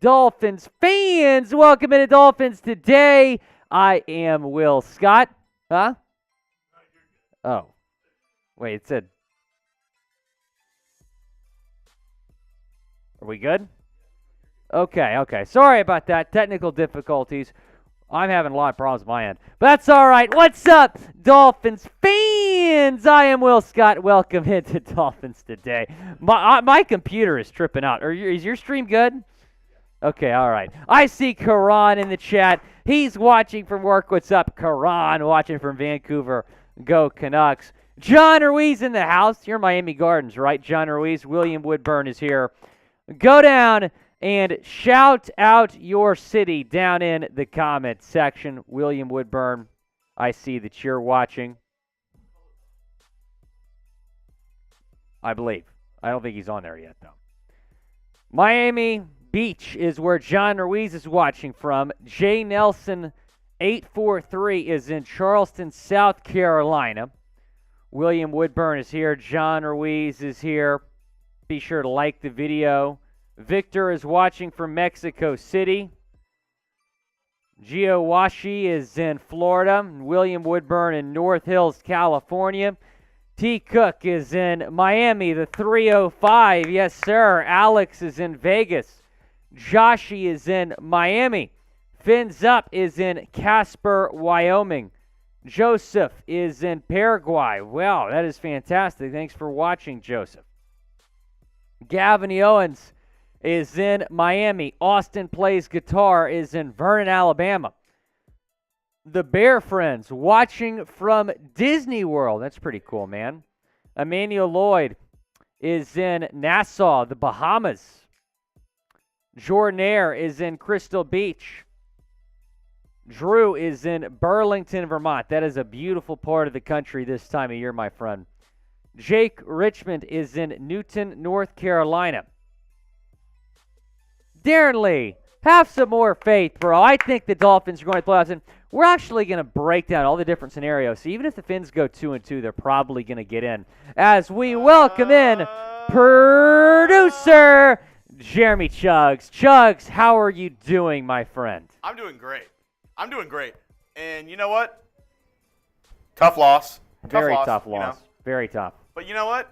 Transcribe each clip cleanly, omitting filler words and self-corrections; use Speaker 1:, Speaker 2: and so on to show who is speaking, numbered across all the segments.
Speaker 1: Dolphins fans, welcome into Dolphins Today. I am Will Scott. Huh? Oh. Wait, it said. Are we good? Okay. Sorry about that. Technical difficulties. I'm having a lot of problems on my end. But that's all right. What's up, Dolphins fans? I am Will Scott. Welcome into Dolphins Today. My computer is tripping out. Is your stream good? Okay, all right. I see Karan in the chat. He's watching from work. What's up, Karan? Watching from Vancouver. Go Canucks. John Ruiz in the house. You're Miami Gardens, right? John Ruiz. William Woodburn is here. Go down and shout out your city down in the comment section. William Woodburn, I see that you're watching. I believe. I don't think he's on there yet, though. Miami Beach is where John Ruiz is watching from. Jay Nelson 843 is in Charleston, South Carolina. William Woodburn is here. John Ruiz is here. Be sure to like the video. Victor is watching from Mexico City. Gio Washi is in Florida. William Woodburn in North Hills, California. T. Cook is in Miami, the 305. Yes, sir. Alex is in Vegas. Joshi is in Miami. Fins Up is in Casper, Wyoming. Joseph is in Paraguay. Wow, that is fantastic. Thanks for watching, Joseph. Gavin Owens is in Miami. Austin Plays Guitar is in Vernon, Alabama. The Bear Friends watching from Disney World. That's pretty cool, man. Emmanuel Lloyd is in Nassau, the Bahamas. Jordair is in Crystal Beach. Drew is in Burlington, Vermont. That is a beautiful part of the country this time of year, my friend. Jake Richmond is in Newton, North Carolina. Darren Lee, have some more faith, bro. I think the Dolphins are going to play playoffs, and we're actually going to break down all the different scenarios. So even if the Fins go 2-2, they're probably going to get in. As we welcome in producer Jeremy Chuggs. Chuggs, how are you doing, my friend?
Speaker 2: I'm doing great. And you know what? Tough loss.
Speaker 1: Very tough loss.
Speaker 2: You know?
Speaker 1: Very tough.
Speaker 2: But you know what?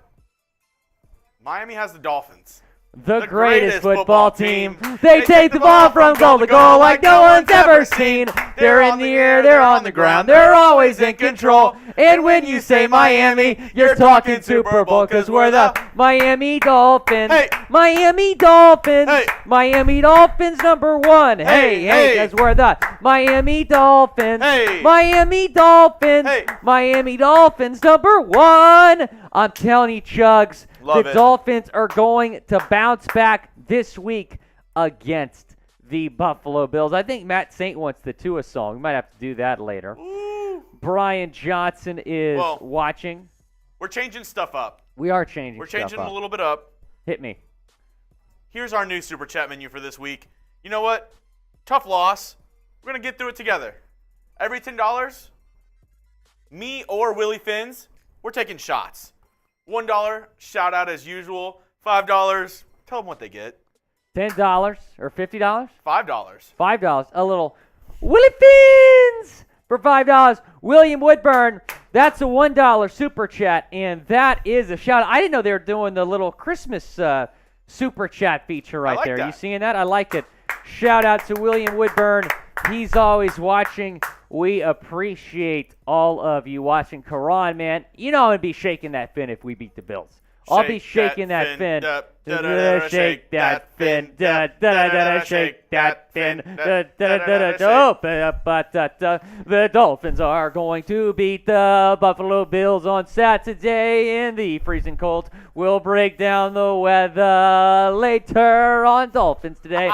Speaker 2: Miami has the Dolphins.
Speaker 1: The greatest football team. They take the ball from goal to goal like no one's ever seen. They're in the air, they're on the ground, they're always in control. And when you say Miami, you're talking Super Bowl, because we're the Miami Dolphins.
Speaker 2: Hey.
Speaker 1: Miami Dolphins.
Speaker 2: Hey.
Speaker 1: Miami Dolphins #1. Hey, because we're the Miami Dolphins.
Speaker 2: Hey.
Speaker 1: Miami Dolphins.
Speaker 2: Hey.
Speaker 1: Miami Dolphins #1. I'm telling you, Chuggs.
Speaker 2: Love
Speaker 1: the
Speaker 2: it.
Speaker 1: Dolphins are going to bounce back this week against the Buffalo Bills. I think Matt Saint wants the Tua song. We might have to do that later.
Speaker 2: Ooh.
Speaker 1: Brian Johnson is watching.
Speaker 2: We're changing stuff up.
Speaker 1: We are changing
Speaker 2: We're
Speaker 1: stuff
Speaker 2: changing
Speaker 1: up.
Speaker 2: a little bit up.
Speaker 1: Hit me.
Speaker 2: Here's our new Super Chat menu for this week. You know what? Tough loss. We're going to get through it together. Every $10, me or Willy Fins, we're taking shots. $1, shout out as usual. $5, tell them what they get.
Speaker 1: $10 or $50?
Speaker 2: $5.
Speaker 1: $5. A little Willy Fins for $5. William Woodburn, that's a $1 super chat, and that is a shout out. I didn't know they were doing the little Christmas super chat feature right there.
Speaker 2: That.
Speaker 1: You seeing that? I like it. Shout out to William Woodburn. He's always watching. We appreciate all of you watching. Karan, man, you know I'm going to be shaking that fin if we beat the Bills. I'll be shaking that fin. Shake that fin. Shake that fin. The Dolphins are going to beat the Buffalo Bills on Saturday in the freezing cold. We'll break down the weather later on Dolphins Today.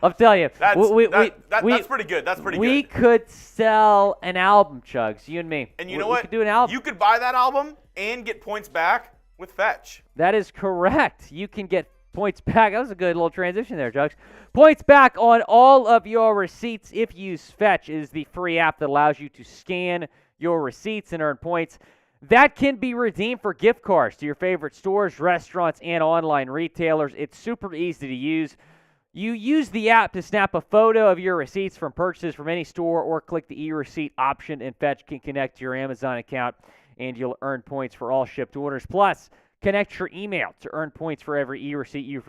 Speaker 1: I'll tell you.
Speaker 2: That's pretty good. That's pretty good.
Speaker 1: We could sell an album, Chuggs, you and me.
Speaker 2: And you know what?
Speaker 1: We could do an album.
Speaker 2: You could buy that album and get points back with Fetch.
Speaker 1: That is correct. You can get points back. That was a good little transition there, Chuggs. Points back on all of your receipts if you use Fetch. It is the free app that allows you to scan your receipts and earn points. That can be redeemed for gift cards to your favorite stores, restaurants, and online retailers. It's super easy to use. You use the app to snap a photo of your receipts from purchases from any store or click the e-receipt option, and Fetch can connect to your Amazon account, and you'll earn points for all shipped orders. Plus, connect your email to earn points for every e-receipt you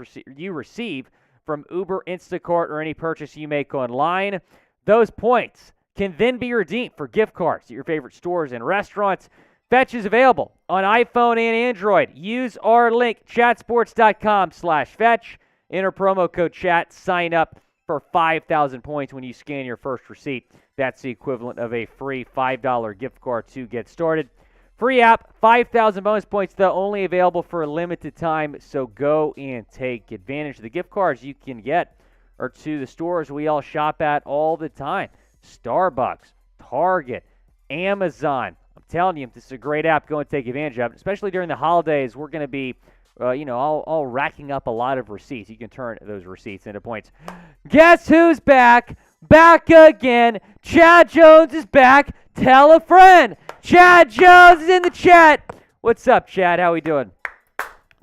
Speaker 1: receive from Uber, Instacart, or any purchase you make online. Those points can then be redeemed for gift cards at your favorite stores and restaurants. Fetch is available on iPhone and Android. Use our link, chatsports.com/fetch. Enter promo code chat. Sign up for 5,000 points when you scan your first receipt. That's the equivalent of a free $5 gift card to get started. Free app, 5,000 bonus points, though, only available for a limited time. So go and take advantage of the gift cards you can get or to the stores we all shop at all the time. Starbucks, Target, Amazon. I'm telling you, this is a great app. Go and take advantage of it. Especially during the holidays, we're going to be all racking up a lot of receipts. You can turn those receipts into points. Guess who's back? Back again. Chad Jones is back. Tell a friend. Chad Jones is in the chat. What's up, Chad? How we doing?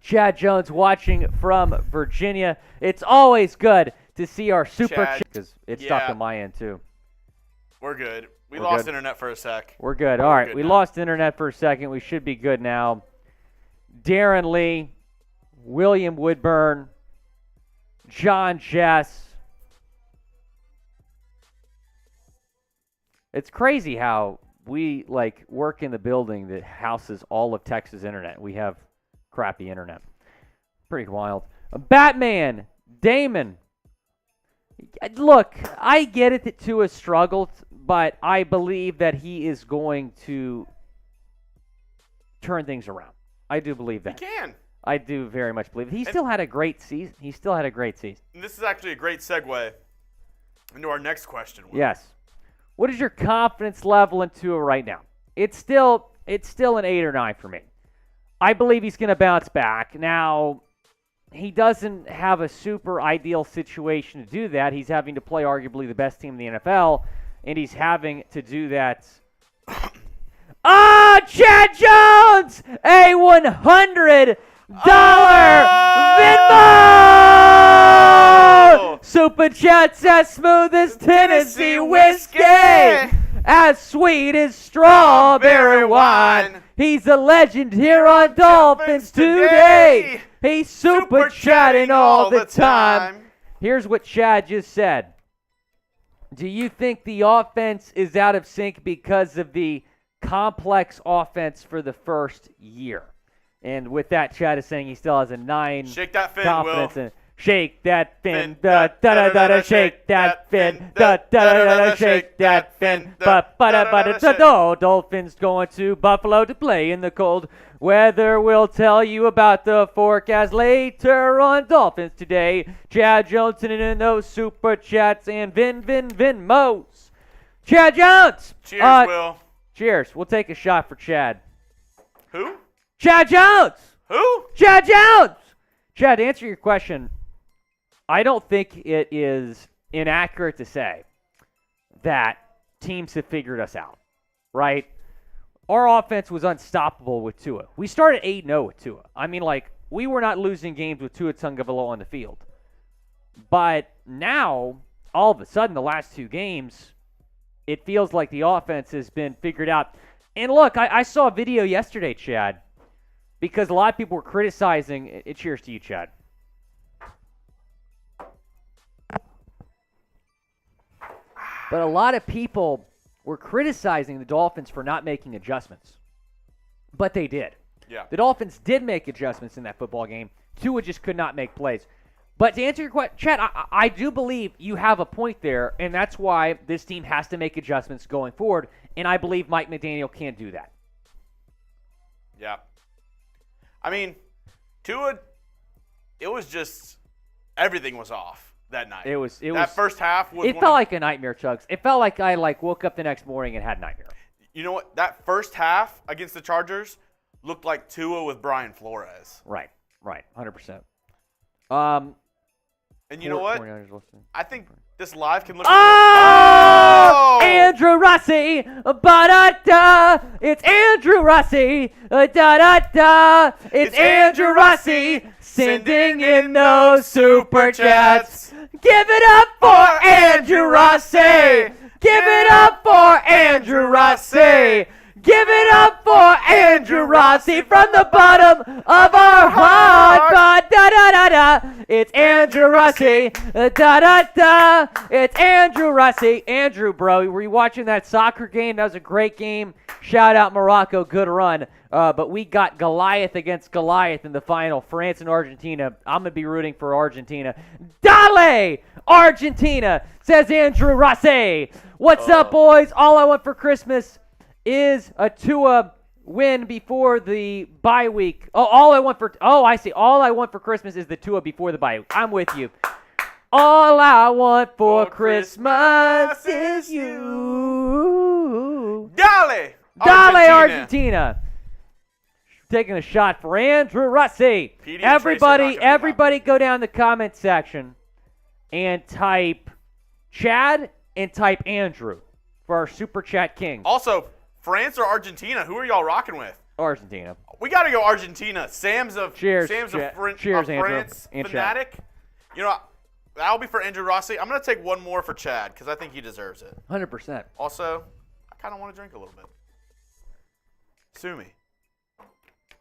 Speaker 1: Chad Jones watching from Virginia. It's always good to see our super chat because it's stuck on my end too.
Speaker 2: We're good. We lost internet for a sec.
Speaker 1: We're good. All right, we lost internet for a second. We should be good now. Darren Lee, William Woodburn, John Jess. It's crazy how we work in the building that houses all of Texas internet. We have crappy internet. Pretty wild. Batman, Damon. Look, I get it that Tua struggled, but I believe that he is going to turn things around. I do believe that.
Speaker 2: He can.
Speaker 1: I do very much believe it. He still had a great season. And
Speaker 2: this is actually a great segue into our next question.
Speaker 1: Yes. What is your confidence level in Tua right now? It's still an 8 or 9 for me. I believe he's going to bounce back. Now, he doesn't have a super ideal situation to do that. He's having to play arguably the best team in the NFL, and he's having to do that. Chad Jones! A $100 Venmo! Super Chat's as smooth as Tennessee whiskey, as sweet as strawberry wine. He's a legend here on Dolphins today. He's super chatting all the time. Here's what Chad just said. Do you think the offense is out of sync because of the complex offense for the first year? And with that, Chad is saying he still has a 9
Speaker 2: Shake that fin,
Speaker 1: confidence
Speaker 2: Will.
Speaker 1: in shake that fin, da da da da, shake that fin, da da da da, shake that fin, ba da da da. Dolphins going to Buffalo to play in the cold weather. We'll tell you about the forecast later on Dolphins Today. Chad Jones in those super chats and Venmos. Chad Jones.
Speaker 2: Cheers, Will.
Speaker 1: Cheers. We'll take a shot for Chad.
Speaker 2: Who?
Speaker 1: Chad Jones.
Speaker 2: Who?
Speaker 1: Chad Jones. Chad, to answer your question, I don't think it is inaccurate to say that teams have figured us out, right? Our offense was unstoppable with Tua. We started 8-0 with Tua. I mean, we were not losing games with Tua Tagovailoa on the field. But now, all of a sudden, the last 2 games, it feels like the offense has been figured out. And look, I saw a video yesterday, Chad, because a lot of people were criticizing. Cheers to you, Chad. But a lot of people were criticizing the Dolphins for not making adjustments. But they did.
Speaker 2: Yeah.
Speaker 1: The Dolphins did make adjustments in that football game. Tua just could not make plays. But to answer your question, Chad, I do believe you have a point there, and that's why this team has to make adjustments going forward, and I believe Mike McDaniel can do that.
Speaker 2: Yeah. I mean, Tua, it was just everything was off that night. That first half was.
Speaker 1: It felt like a nightmare, Chugs. It felt like I woke up the next morning and had a nightmare.
Speaker 2: You know what? That first half against the Chargers looked like Tua with Brian Flores.
Speaker 1: Right, 100%.
Speaker 2: And you know what? I think this live can look.
Speaker 1: Oh! Andrew Rossi, ba-da-da. It's Andrew Rossi, da-da-da. It's Andrew Rossi sending in those super chats. Give it up for Andrew Rossi. Give it up for Andrew Rossi. Give it up for Andrew Rossi from the bottom of our heart. Da-da-da-da. It's Andrew Rossi. Da-da-da. It's Andrew Rossi. Andrew, bro, were you watching that soccer game? That was a great game. Shout out Morocco. Good run. But we got Goliath against Goliath in the final. France and Argentina. I'm going to be rooting for Argentina. Dale! Argentina, says Andrew Rossi. What's up, boys? All I want for Christmas is a Tua win before the bye week. All I want for Christmas is the Tua before the bye week. I'm with you. All I want for Christmas is you.
Speaker 2: Dale,
Speaker 1: Argentina. Taking a shot for Andrew Rossi. Everybody go down the comment section and type Chad and type Andrew for our Super Chat King.
Speaker 2: Also, France or Argentina? Who are y'all rocking with?
Speaker 1: Argentina.
Speaker 2: We got to go Argentina. Sam's a
Speaker 1: Cheers,
Speaker 2: France
Speaker 1: and
Speaker 2: fanatic. You know, that'll be for Andrew Rossi. I'm going to take one more for Chad because I think he deserves it.
Speaker 1: 100%.
Speaker 2: Also, I kind of want to drink a little bit. Sue me.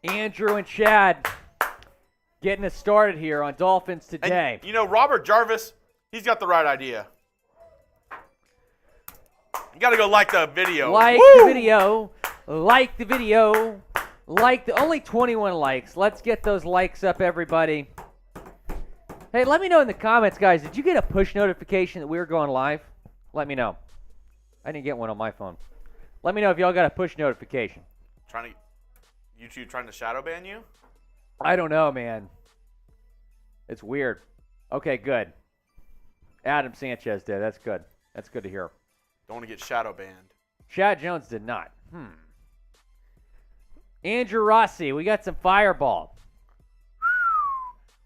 Speaker 1: Andrew and Chad getting us started here on Dolphins Today.
Speaker 2: And, you know, Robert Jarvis, he's got the right idea. You got to go like the video.
Speaker 1: Like the video. Only 21 likes. Let's get those likes up, everybody. Hey, let me know in the comments, guys. Did you get a push notification that we were going live? Let me know. I didn't get one on my phone. Let me know if y'all got a push notification.
Speaker 2: YouTube trying to shadow ban you?
Speaker 1: I don't know, man. It's weird. Okay, good. Adam Sanchez did. That's good. That's good to hear.
Speaker 2: Don't want to get shadow banned.
Speaker 1: Chad Jones did not. Andrew Rossi, we got some Fireball.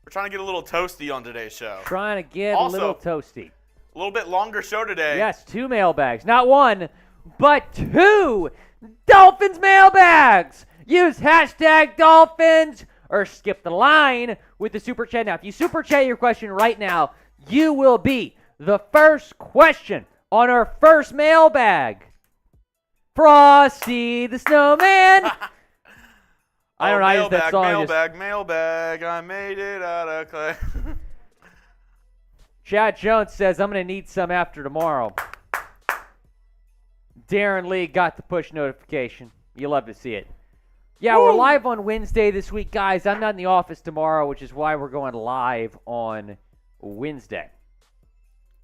Speaker 2: We're trying to get a little toasty on today's show.
Speaker 1: Trying to get a little toasty.
Speaker 2: A little bit longer show today.
Speaker 1: Yes, 2 mailbags. Not 1, but 2 Dolphins mailbags. Use hashtag Dolphins or skip the line with the Super Chat. Now, if you Super Chat your question right now, you will be the first question on our first mailbag. Frosty the Snowman. I don't know how that song.
Speaker 2: Mailbag, I made it out of clay.
Speaker 1: Chad Jones says, I'm going to need some after tomorrow. Darren Lee got the push notification. You love to see it. Yeah, we're live on Wednesday this week, guys. I'm not in the office tomorrow, which is why we're going live on Wednesday.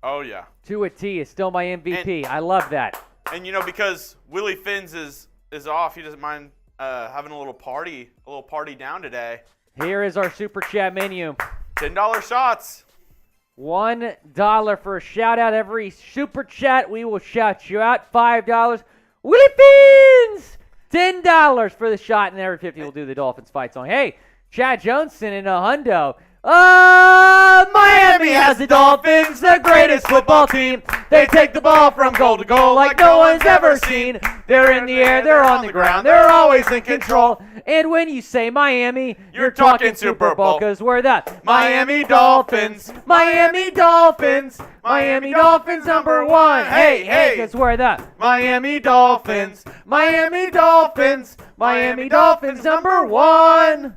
Speaker 2: Oh, yeah.
Speaker 1: Tua T is still my MVP. I love that.
Speaker 2: And, you know, because Willy Fins is off, he doesn't mind having a little party down today.
Speaker 1: Here is our Super Chat menu.
Speaker 2: $10 shots.
Speaker 1: $1 for a shout-out. Every Super Chat, we will shout you out. $5. Willy Fins! $10 for the shot, and every 50 will do the Dolphins fight song. Hey, Chad Jones sent in a hundo. Miami has the Dolphins, the greatest football team. They take the ball from goal to goal like no one's ever seen. They're in the air, they're on the ground, they're always in control. And when you say Miami, you're talking Super Bowl, because we're the Miami Dolphins. Miami Dolphins. Miami Dolphins #1. Hey, hey, because we're the Miami Dolphins. Miami Dolphins. Miami Dolphins #1.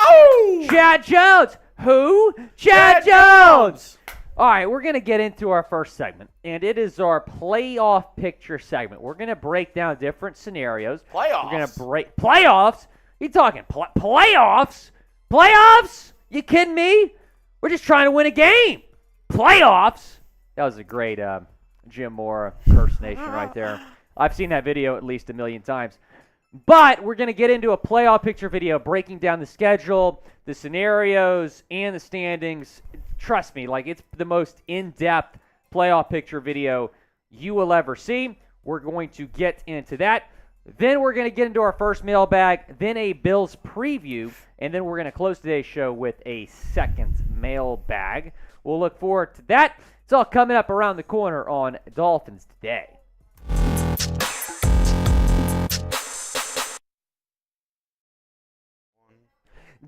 Speaker 1: Oh! Chad Jones. Who? Chad Jones. All right, we're going to get into our first segment, and it is our playoff picture segment. We're going to break down different scenarios.
Speaker 2: Playoffs?
Speaker 1: We're going to break playoffs? You talking playoffs? Playoffs? You kidding me? We're just trying to win a game. Playoffs? That was a great Jim Mora impersonation right there. I've seen that video at least 1 million times. But we're going to get into a playoff picture video breaking down the schedule, the scenarios, and the standings. Trust me, like it's the most in-depth playoff picture video you will ever see. We're going to get into that. Then we're going to get into our first mailbag, then a Bills preview, and then we're going to close today's show with a second mailbag. We'll look forward to that. It's all coming up around the corner on Dolphins Today.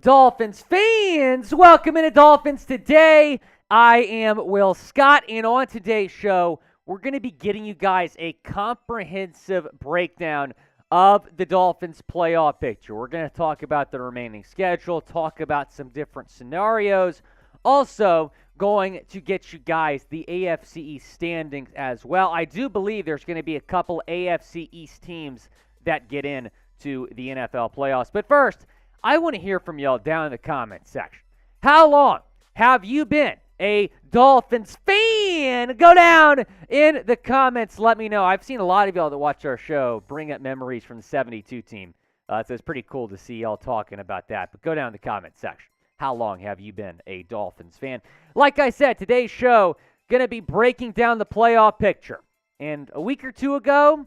Speaker 1: Dolphins fans, welcome into Dolphins Today. I am Will Scott, and on today's show, we're going to be getting you guys a comprehensive breakdown of the Dolphins' playoff picture. We're going to talk about the remaining schedule, talk about some different scenarios, also going to get you guys the AFC East standings as well. I do believe there's going to be a couple AFC East teams that get in to the NFL playoffs. But first, I want to hear from y'all down in the comments section. How long have you been a Dolphins fan? Go down in the comments. Let me know. I've seen a lot of y'all that watch our show bring up memories from the 72 team. So it's pretty cool to see y'all talking about that. But go down in the comment section. How long have you been a Dolphins fan? Like I said, today's show going to be breaking down the playoff picture. And a week or two ago,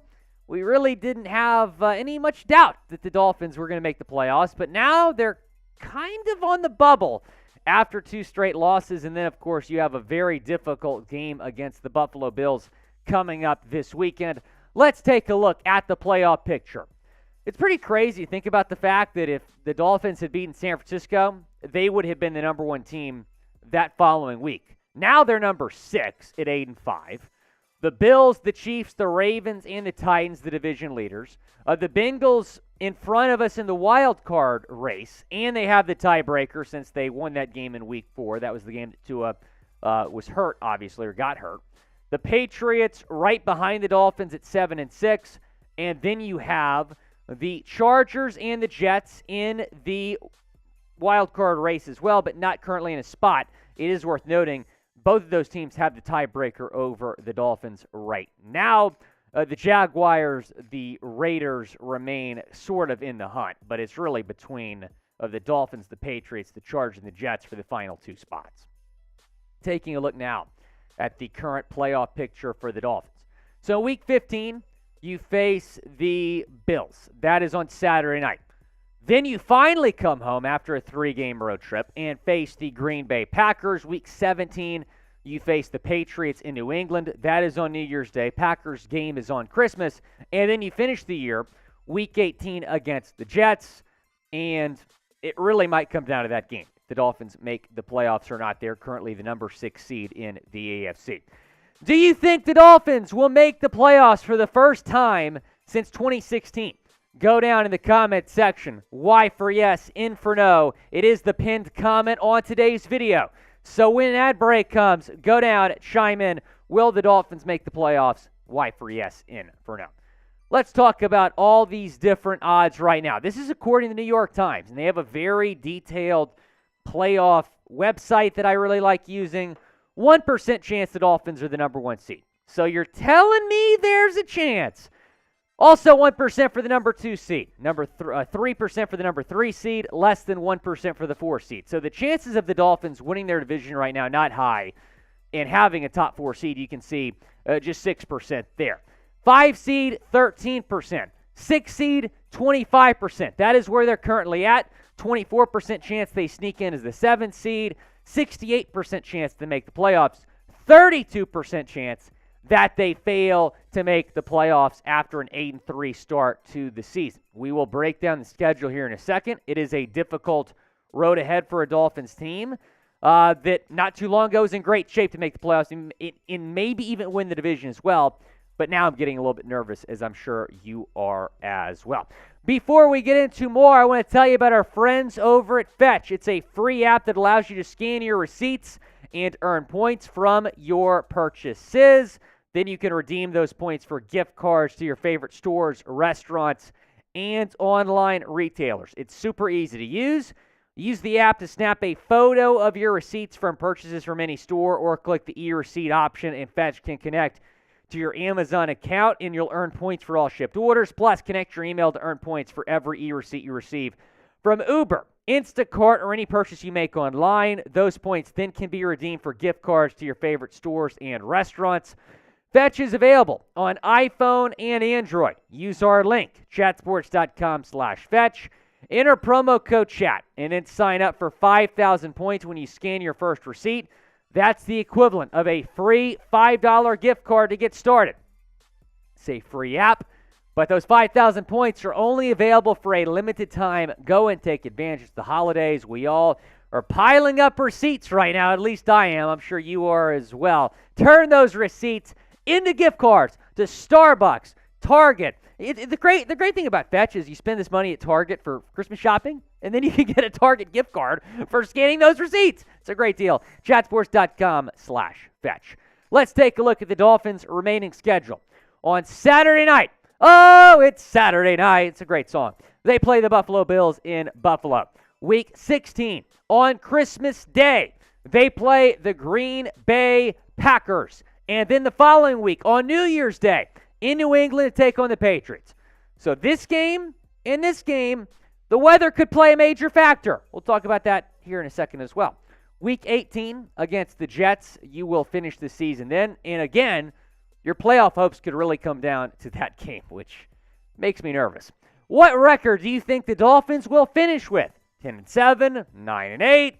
Speaker 1: we really didn't have any much doubt that the Dolphins were going to make the playoffs. But now they're kind of on the bubble after 2 straight losses. And then, of course, you have a very difficult game against the Buffalo Bills coming up this weekend. Let's take a look at the playoff picture. It's pretty crazy to think about the fact that if the Dolphins had beaten San Francisco, they would have been the number 1 team that following week. Now they're number 6 at 8-5. The Bills, the Chiefs, the Ravens, and the Titans, the division leaders. The Bengals in front of us in the wild card race, and they have the tiebreaker since they won that game in Week 4. That was the game that Tua was hurt, obviously, or got hurt. The Patriots right behind the Dolphins at 7-6, and then you have the Chargers and the Jets in the wild card race as well, but not currently in a spot. It is worth noting both of those teams have the tiebreaker over the Dolphins right now. The Jaguars, the Raiders remain sort of in the hunt, but it's really between the Dolphins, the Patriots, the Chargers, and the Jets for the final 2 spots. Taking a look now at the current playoff picture for the Dolphins. So Week 15, you face the Bills. That is on Saturday night. Then you finally come home after a 3-game road trip and face the Green Bay Packers. Week 17, you face the Patriots in New England. That is on New Year's Day. Packers game is on Christmas. And then you finish the year, Week 18 against the Jets. And it really might come down to that game. The Dolphins make the playoffs or not. They're currently the number 6 seed in the AFC. Do you think the Dolphins will make the playoffs for the first time since 2016? Go down in the comment section. Y for yes, N for no. It is the pinned comment on today's video. So when an ad break comes, go down, chime in. Will the Dolphins make the playoffs? Y for yes, N for no. Let's talk about all these different odds right now. This is according to the New York Times, and they have a very detailed playoff website that I really like using. 1% chance the Dolphins are the number 1 seed. So you're telling me there's a chance. Also 1% for the number 2 seed, 3% for the number 3 seed, less than 1% for the 4 seed. So the chances of the Dolphins winning their division right now, not high, and having a top 4 seed, you can see just 6% there. 5 seed, 13%. 6 seed, 25%. That is where they're currently at. 24% chance they sneak in as the 7th seed. 68% chance to make the playoffs. 32% chance that they fail to make the playoffs after an 8-3 start to the season. We will break down the schedule here in a second. It is a difficult road ahead for a Dolphins team that not too long ago was in great shape to make the playoffs and maybe even win the division as well. But now I'm getting a little bit nervous, as I'm sure you are as well. Before we get into more, I want to tell you about our friends over at Fetch. It's a free app that allows you to scan your receipts and earn points from your purchases. Then you can redeem those points for gift cards to your favorite stores, restaurants, and online retailers. It's super easy to use. Use the app to snap a photo of your receipts from purchases from any store or click the e-receipt option, and Fetch can connect to your Amazon account, and you'll earn points for all shipped orders. Plus, connect your email to earn points for every e-receipt you receive from Uber, Instacart, or any purchase you make online. Those points then can be redeemed for gift cards to your favorite stores and restaurants. Fetch is available on iPhone and Android. Use our link, chatsports.com/fetch. Enter promo code CHAT and then sign up for 5,000 points when you scan your first receipt. That's the equivalent of a free $5 gift card to get started. It's a free app, but those 5,000 points are only available for a limited time. Go and take advantage of the holidays. We all are piling up receipts right now. At least I am. I'm sure you are as well. Turn those receipts into gift cards to Starbucks, Target. The great thing about Fetch is you spend this money at Target for Christmas shopping, and then you can get a Target gift card for scanning those receipts. It's a great deal. Chatsports.com/Fetch. Let's take a look at the Dolphins' remaining schedule. On Saturday night, oh, it's Saturday night. It's a great song. They play the Buffalo Bills in Buffalo. Week 16, on Christmas Day, they play the Green Bay Packers. And then the following week, on New Year's Day, in New England to take on the Patriots. So this game, the weather could play a major factor. We'll talk about that here in a second as well. Week 18 against the Jets, you will finish the season then. And again, your playoff hopes could really come down to that game, which makes me nervous. What record do you think the Dolphins will finish with? 10-7, 9-8,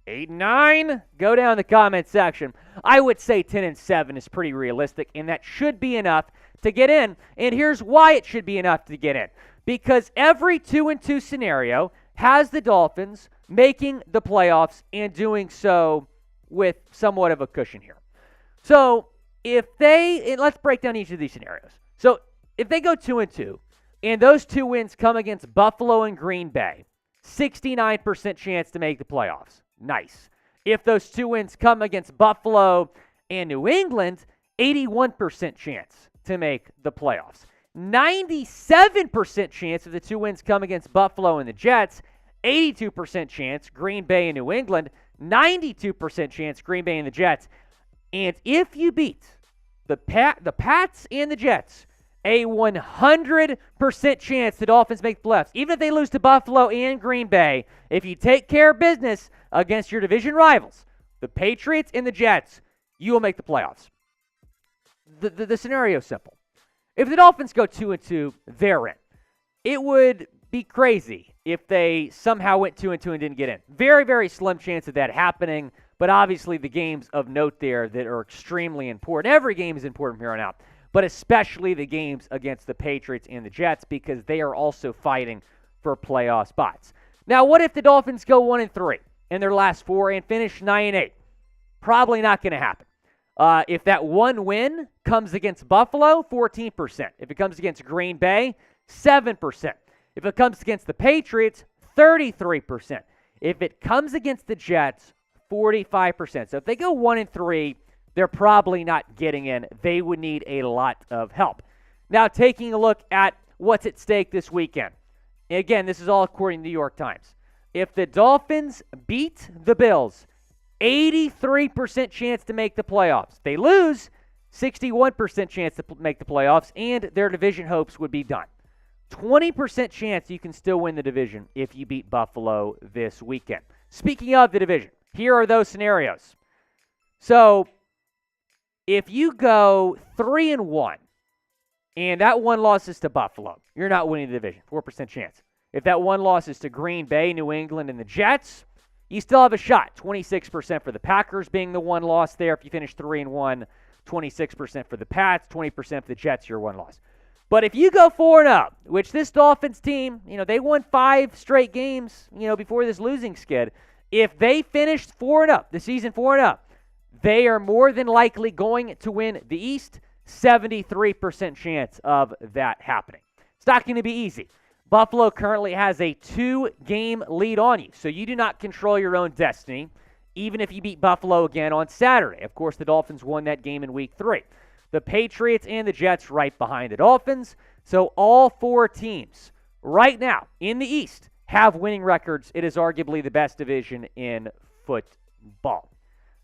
Speaker 1: 8-9? Go down in the comment section. I would say 10-7 is pretty realistic, and that should be enough to get in. And here's why it should be enough to get in. Because every 2-2 scenario has the Dolphins making the playoffs and doing so with somewhat of a cushion here. So let's break down each of these scenarios. So if they go 2-2 and those 2 wins come against Buffalo and Green Bay, 69% chance to make the playoffs. Nice. If those 2 wins come against Buffalo and New England, 81% chance to make the playoffs. 97% chance if the 2 wins come against Buffalo and the Jets. 82% chance Green Bay and New England. 92% chance Green Bay and the Jets. And if you beat the Pats and the Jets, a 100% chance the Dolphins make the playoffs. Even if they lose to Buffalo and Green Bay, if you take care of business against your division rivals, the Patriots and the Jets, you will make the playoffs. The scenario is simple. If the Dolphins go 2-2, they're in. It would be crazy if they somehow went 2-2 and didn't get in. Very, very slim chance of that happening, but obviously the games of note there that are extremely important. Every game is important from here on out, but especially the games against the Patriots and the Jets because they are also fighting for playoff spots. Now, what if the Dolphins go 1-3 in their last 4 and finish 9-8? Probably not going to happen. If that one win comes against Buffalo, 14%. If it comes against Green Bay, 7%. If it comes against the Patriots, 33%. If it comes against the Jets, 45%. So if they go 1-3, they're probably not getting in. They would need a lot of help. Now, taking a look at what's at stake this weekend. Again, this is all according to the New York Times. If the Dolphins beat the Bills, 83% chance to make the playoffs. They lose, 61% chance to make the playoffs, and their division hopes would be done. 20% chance you can still win the division if you beat Buffalo this weekend. Speaking of the division, here are those scenarios. So, if you go 3-1, and that one loss is to Buffalo, you're not winning the division, 4% chance. If that one loss is to Green Bay, New England, and the Jets, you still have a shot. 26% for the Packers being the one loss there. If you finish 3-1, 26% for the Pats, 20% for the Jets, your one loss. But if you go 4-0, which this Dolphins team, they won 5 straight games, before this losing skid. If they finished 4-0, the season 4-0, they are more than likely going to win the East. 73% chance of that happening. It's not going to be easy. Buffalo currently has a 2-game lead on you, so you do not control your own destiny, even if you beat Buffalo again on Saturday. Of course, the Dolphins won that game in Week 3. The Patriots and the Jets right behind the Dolphins, so all 4 teams right now in the East have winning records. It is arguably the best division in football.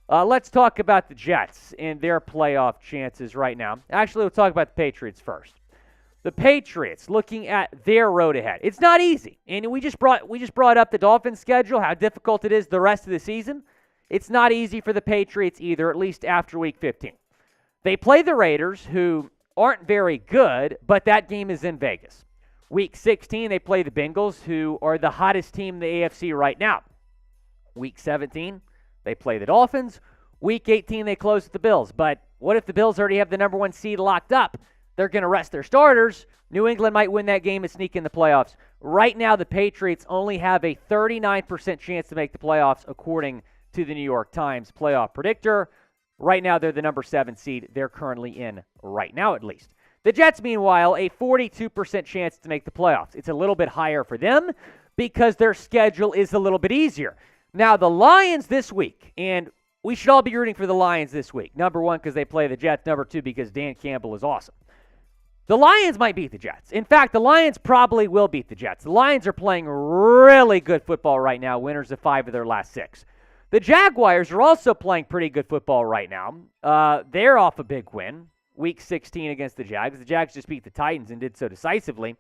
Speaker 1: Let's talk about the Jets and their playoff chances right now. Actually, we'll talk about the Patriots first. The Patriots, looking at their road ahead. It's not easy. And we just brought up the Dolphins' schedule, how difficult it is the rest of the season. It's not easy for the Patriots either, at least after Week 15. They play the Raiders, who aren't very good, but that game is in Vegas. Week 16, they play the Bengals, who are the hottest team in the AFC right now. Week 17, they play the Dolphins. Week 18, they close with the Bills. But what if the Bills already have the number 1 seed locked up? They're going to rest their starters. New England might win that game and sneak in the playoffs. Right now, the Patriots only have a 39% chance to make the playoffs, according to the New York Times playoff predictor. Right now, they're the number 7 seed. They're currently in, right now at least. The Jets, meanwhile, a 42% chance to make the playoffs. It's a little bit higher for them because their schedule is a little bit easier. Now, the Lions this week, and we should all be rooting for the Lions this week. Number 1, because they play the Jets. Number 2, because Dan Campbell is awesome. The Lions might beat the Jets. In fact, the Lions probably will beat the Jets. The Lions are playing really good football right now, winners of 5 of their last 6. The Jaguars are also playing pretty good football right now. They're off a big win, Week 16 against the Jags. The Jags just beat the Titans and did so decisively.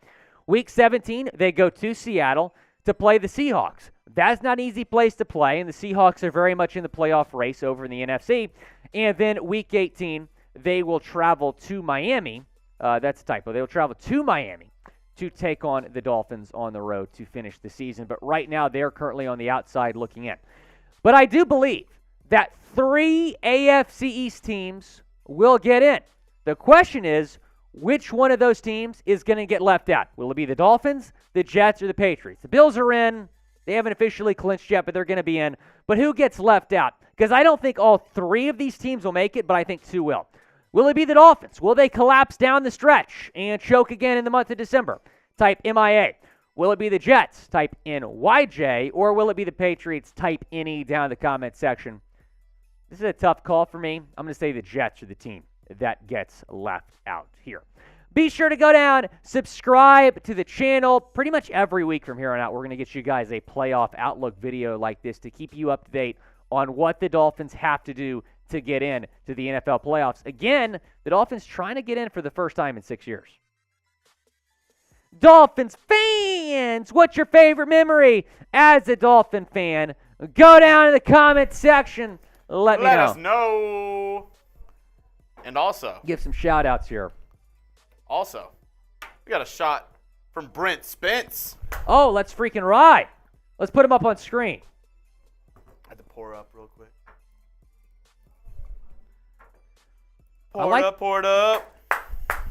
Speaker 1: Week 17, they go to Seattle to play the Seahawks. That's not an easy place to play, and the Seahawks are very much in the playoff race over in the NFC. And then Week 18, they will travel to Miami. That's a typo. They will travel to Miami to take on the Dolphins on the road to finish the season. But right now, they're currently on the outside looking in. But I do believe that 3 AFC East teams will get in. The question is, which one of those teams is going to get left out? Will it be the Dolphins, the Jets, or the Patriots? The Bills are in. They haven't officially clinched yet, but they're going to be in. But who gets left out? Because I don't think all 3 of these teams will make it, but I think 2 will. Will it be the Dolphins? Will they collapse down the stretch and choke again in the month of December? Type MIA. Will it be the Jets? Type NYJ. Or will it be the Patriots? Type NE down in the comment section. This is a tough call for me. I'm going to say the Jets are the team that gets left out here. Be sure to go down, subscribe to the channel. Pretty much every week from here on out, we're going to get you guys a playoff outlook video like this to keep you up to date on what the Dolphins have to do to get in to the NFL playoffs. Again, the Dolphins trying to get in for the first time in 6 years. Dolphins fans, what's your favorite memory as a Dolphin fan? Go down in the comment section. Let me know.
Speaker 2: Let us know. And also,
Speaker 1: give some shout outs here.
Speaker 2: Also, we got a shot from Brent Spence.
Speaker 1: Oh, let's freaking ride. Let's put him up on screen.
Speaker 2: I had to pour up real quick. Pour it up.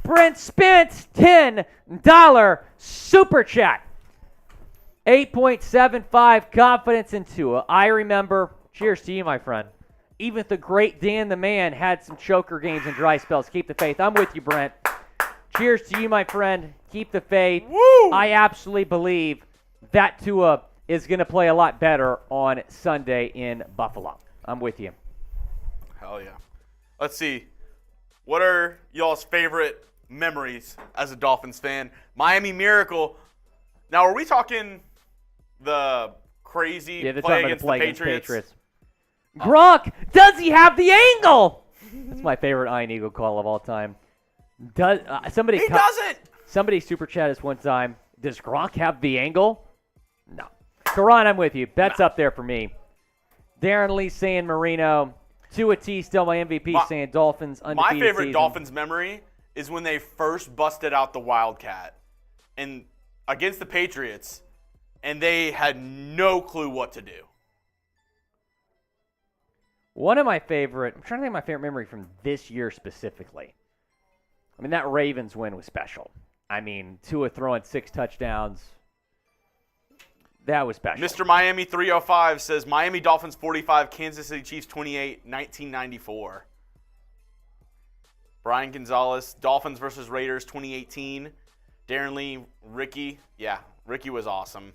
Speaker 1: Brent Spence, $10 super chat. 8.75 confidence in Tua. I remember, cheers to you, my friend. Even if the great Dan the Man had some choker games and dry spells, keep the faith. I'm with you, Brent. Cheers to you, my friend. Keep the faith.
Speaker 2: Woo!
Speaker 1: I absolutely believe that Tua is going to play a lot better on Sunday in Buffalo. I'm with you.
Speaker 2: Hell yeah. Let's see. What are y'all's favorite memories as a Dolphins fan? Miami Miracle. Now, are we talking the crazy play against the Patriots?
Speaker 1: Gronk, does he have the angle? That's my favorite Iron Eagle call of all time.
Speaker 2: He doesn't.
Speaker 1: Somebody super chat us one time. Does Gronk have the angle? No. Karan, I'm with you. Bet's up there for me. Darren Lee saying Marino. Tua T still my MVP saying Dolphins undefeated
Speaker 2: My favorite
Speaker 1: season.
Speaker 2: Dolphins memory is when they first busted out the Wildcat and against the Patriots, and they had no clue what to do.
Speaker 1: I'm trying to think of my favorite memory from this year specifically. I mean, that Ravens win was special. I mean, Tua throwing 6 touchdowns. That was special.
Speaker 2: Mr. Miami 305 says Miami Dolphins 45, Kansas City Chiefs 28, 1994. Brian Gonzalez, Dolphins versus Raiders 2018. Darren Lee, Ricky. Yeah, Ricky was awesome.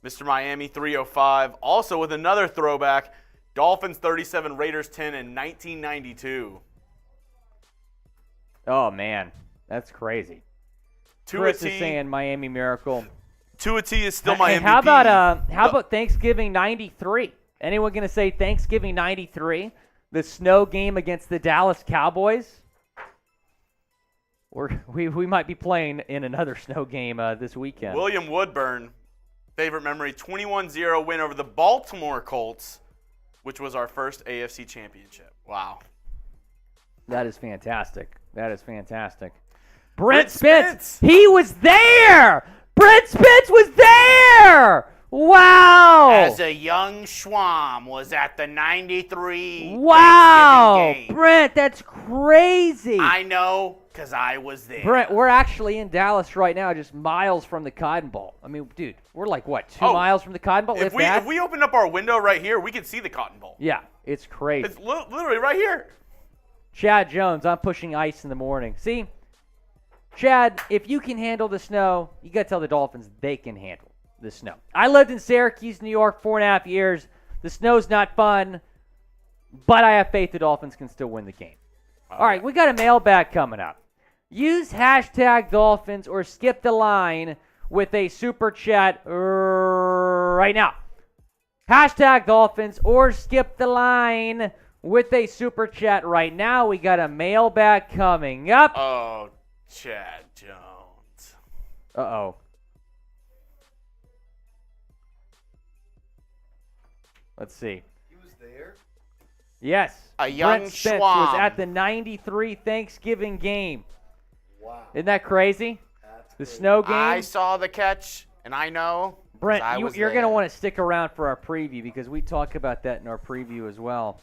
Speaker 2: Mr. Miami 305, also with another throwback. Dolphins 37, Raiders 10 in 1992.
Speaker 1: Oh, man. That's crazy. Chris is saying Miami Miracle.
Speaker 2: Tua T is still my MVP.
Speaker 1: How about Thanksgiving 93? Anyone going to say Thanksgiving 93? The snow game against the Dallas Cowboys? We might be playing in another snow game this weekend.
Speaker 2: William Woodburn, favorite memory, 21-0 win over the Baltimore Colts, which was our first AFC championship. Wow.
Speaker 1: That is fantastic. Brent Spence. He was there. Brent Spence was there. Wow.
Speaker 2: As a young Schwam was at the 93
Speaker 1: wow.
Speaker 2: Thanksgiving game.
Speaker 1: Brent, that's crazy.
Speaker 2: I know. Because I was there.
Speaker 1: Brent, we're actually in Dallas right now, just miles from the Cotton Bowl. I mean, dude, we're like, what, 2 miles from the Cotton Bowl?
Speaker 2: If we open up our window right here, we can see the Cotton Bowl.
Speaker 1: Yeah, it's crazy.
Speaker 2: It's literally right here.
Speaker 1: Chad Jones, I'm pushing ice in the morning. See, Chad, if you can handle the snow, you got to tell the Dolphins they can handle the snow. I lived in Syracuse, New York, 4.5 years. The snow's not fun, but I have faith the Dolphins can still win the game. All right, we got a mailbag coming up. Use hashtag Dolphins or skip the line with a super chat right now. Hashtag Dolphins or skip the line with a super chat right now. We got a mailbag coming up.
Speaker 2: Oh, Chad Jones.
Speaker 1: Uh-oh. Let's see.
Speaker 3: He was there?
Speaker 1: Yes.
Speaker 2: A young
Speaker 1: Brent Spence
Speaker 2: Schwab
Speaker 1: was at the 93 Thanksgiving game.
Speaker 3: Wow.
Speaker 1: Isn't that crazy?
Speaker 3: That's
Speaker 1: The
Speaker 3: crazy.
Speaker 1: snow game.
Speaker 2: I saw the catch, and I know.
Speaker 1: Brent, you're going to
Speaker 2: to
Speaker 1: want to stick around for our preview because we talk about that in our preview as well.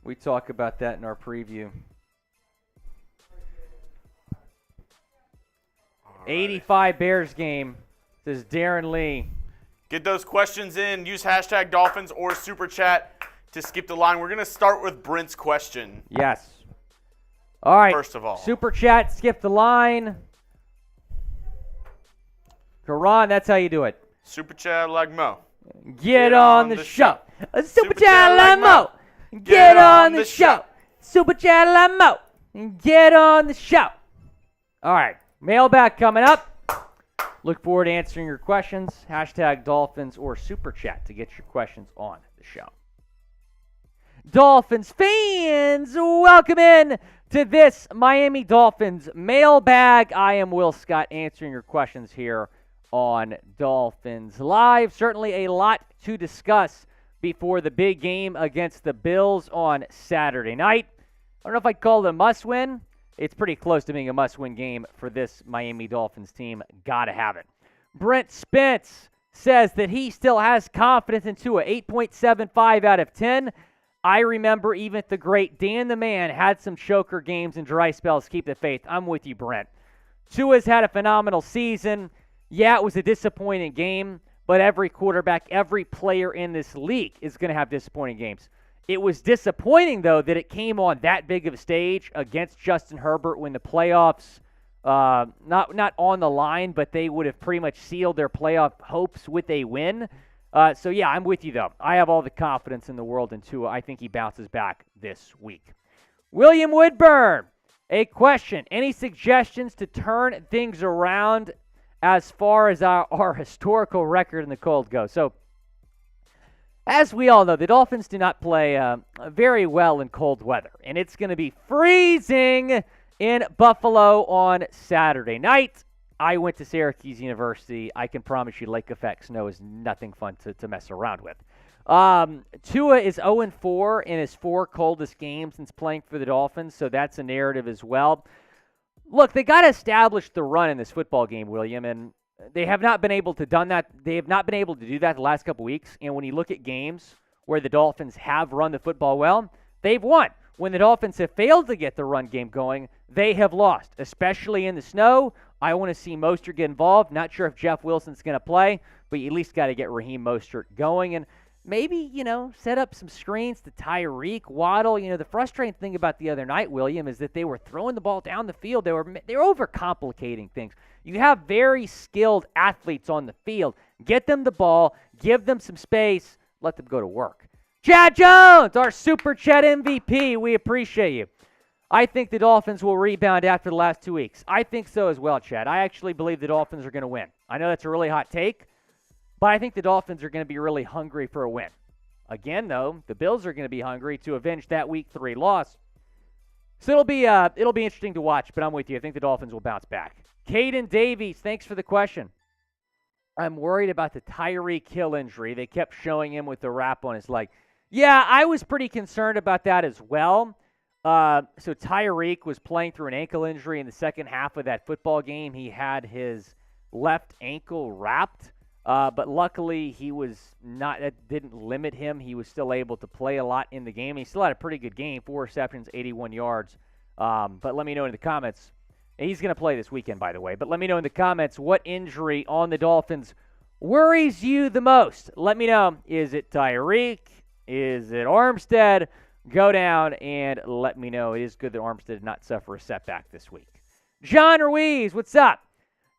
Speaker 1: We talk about that in our preview. 85 Bears game, says Darren Lee.
Speaker 2: Get those questions in. Use hashtag Dolphins or super chat to skip the line. We're going to start with Brent's question.
Speaker 1: Yes. All right.
Speaker 2: First of all.
Speaker 1: Super chat, skip the line. Karan, that's how you do it.
Speaker 2: Super chat like Mo.
Speaker 1: Get on the show. A super chat like Mo. Get on the show. Super chat like Mo. Get on the show. All right. Mailbag coming up. Look forward to answering your questions. Hashtag Dolphins or super chat to get your questions on the show. Dolphins fans, welcome in to this Miami Dolphins mailbag. I am Will Scott answering your questions here on Dolphins Live. Certainly a lot to discuss before the big game against the Bills on Saturday night. I don't know if I'd call it a must-win. It's pretty close to being a must-win game for this Miami Dolphins team. Gotta have it. Brent Spence says that he still has confidence in Tua, 8.75 out of 10. I remember even the great Dan the Man had some choker games and dry spells. Keep the faith. I'm with you, Brent. Tua's had a phenomenal season. Yeah, it was a disappointing game, but every quarterback, every player in this league is going to have disappointing games. It was disappointing, though, that it came on that big of a stage against Justin Herbert when the playoffs, not on the line, but they would have pretty much sealed their playoff hopes with a win. So, yeah, I'm with you, though. I have all the confidence in the world in Tua. I think he bounces back this week. William Woodburn, a question. Any suggestions to turn things around as far as our historical record in the cold goes? So, as we all know, the Dolphins do not play very well in cold weather, and it's going to be freezing in Buffalo on Saturday night. I went to Syracuse University. I can promise you lake effect snow is nothing fun to mess around with. Tua is 0-4 in his 4 coldest games since playing for the Dolphins, so that's a narrative as well. Look, they got to establish the run in this football game, William, and they have not been able to do that. They have not been able to do that the last couple weeks. And when you look at games where the Dolphins have run the football well, they've won. When the Dolphins have failed to get the run game going, they have lost, especially in the snow. I want to see Mostert get involved. Not sure if Jeff Wilson's going to play, but you at least got to get Raheem Mostert going. And maybe, set up some screens to Tyreek, Waddle. The frustrating thing about the other night, William, is that they were throwing the ball down the field. They were overcomplicating things. You have very skilled athletes on the field. Get them the ball, give them some space, let them go to work. Chad Jones, our Super Chat MVP, we appreciate you. I think the Dolphins will rebound after the last 2 weeks. I think so as well, Chad. I actually believe the Dolphins are going to win. I know that's a really hot take, but I think the Dolphins are going to be really hungry for a win. Again, though, the Bills are going to be hungry to avenge that Week 3 loss. So it'll be interesting to watch, but I'm with you. I think the Dolphins will bounce back. Caden Davies, thanks for the question. I'm worried about the Tyreek Hill injury. They kept showing him with the wrap on his leg. Yeah, I was pretty concerned about that as well. So Tyreek was playing through an ankle injury in the second half of that football game. He had his left ankle wrapped, but luckily he was not. That didn't limit him. He was still able to play a lot in the game. He still had a pretty good game, 4 receptions, 81 yards. But let me know in the comments. And he's going to play this weekend, by the way. But let me know in the comments what injury on the Dolphins worries you the most. Let me know. Is it Tyreek? Is it Armstead? Go down and let me know. It is good that Armstead did not suffer a setback this week. John Ruiz, what's up?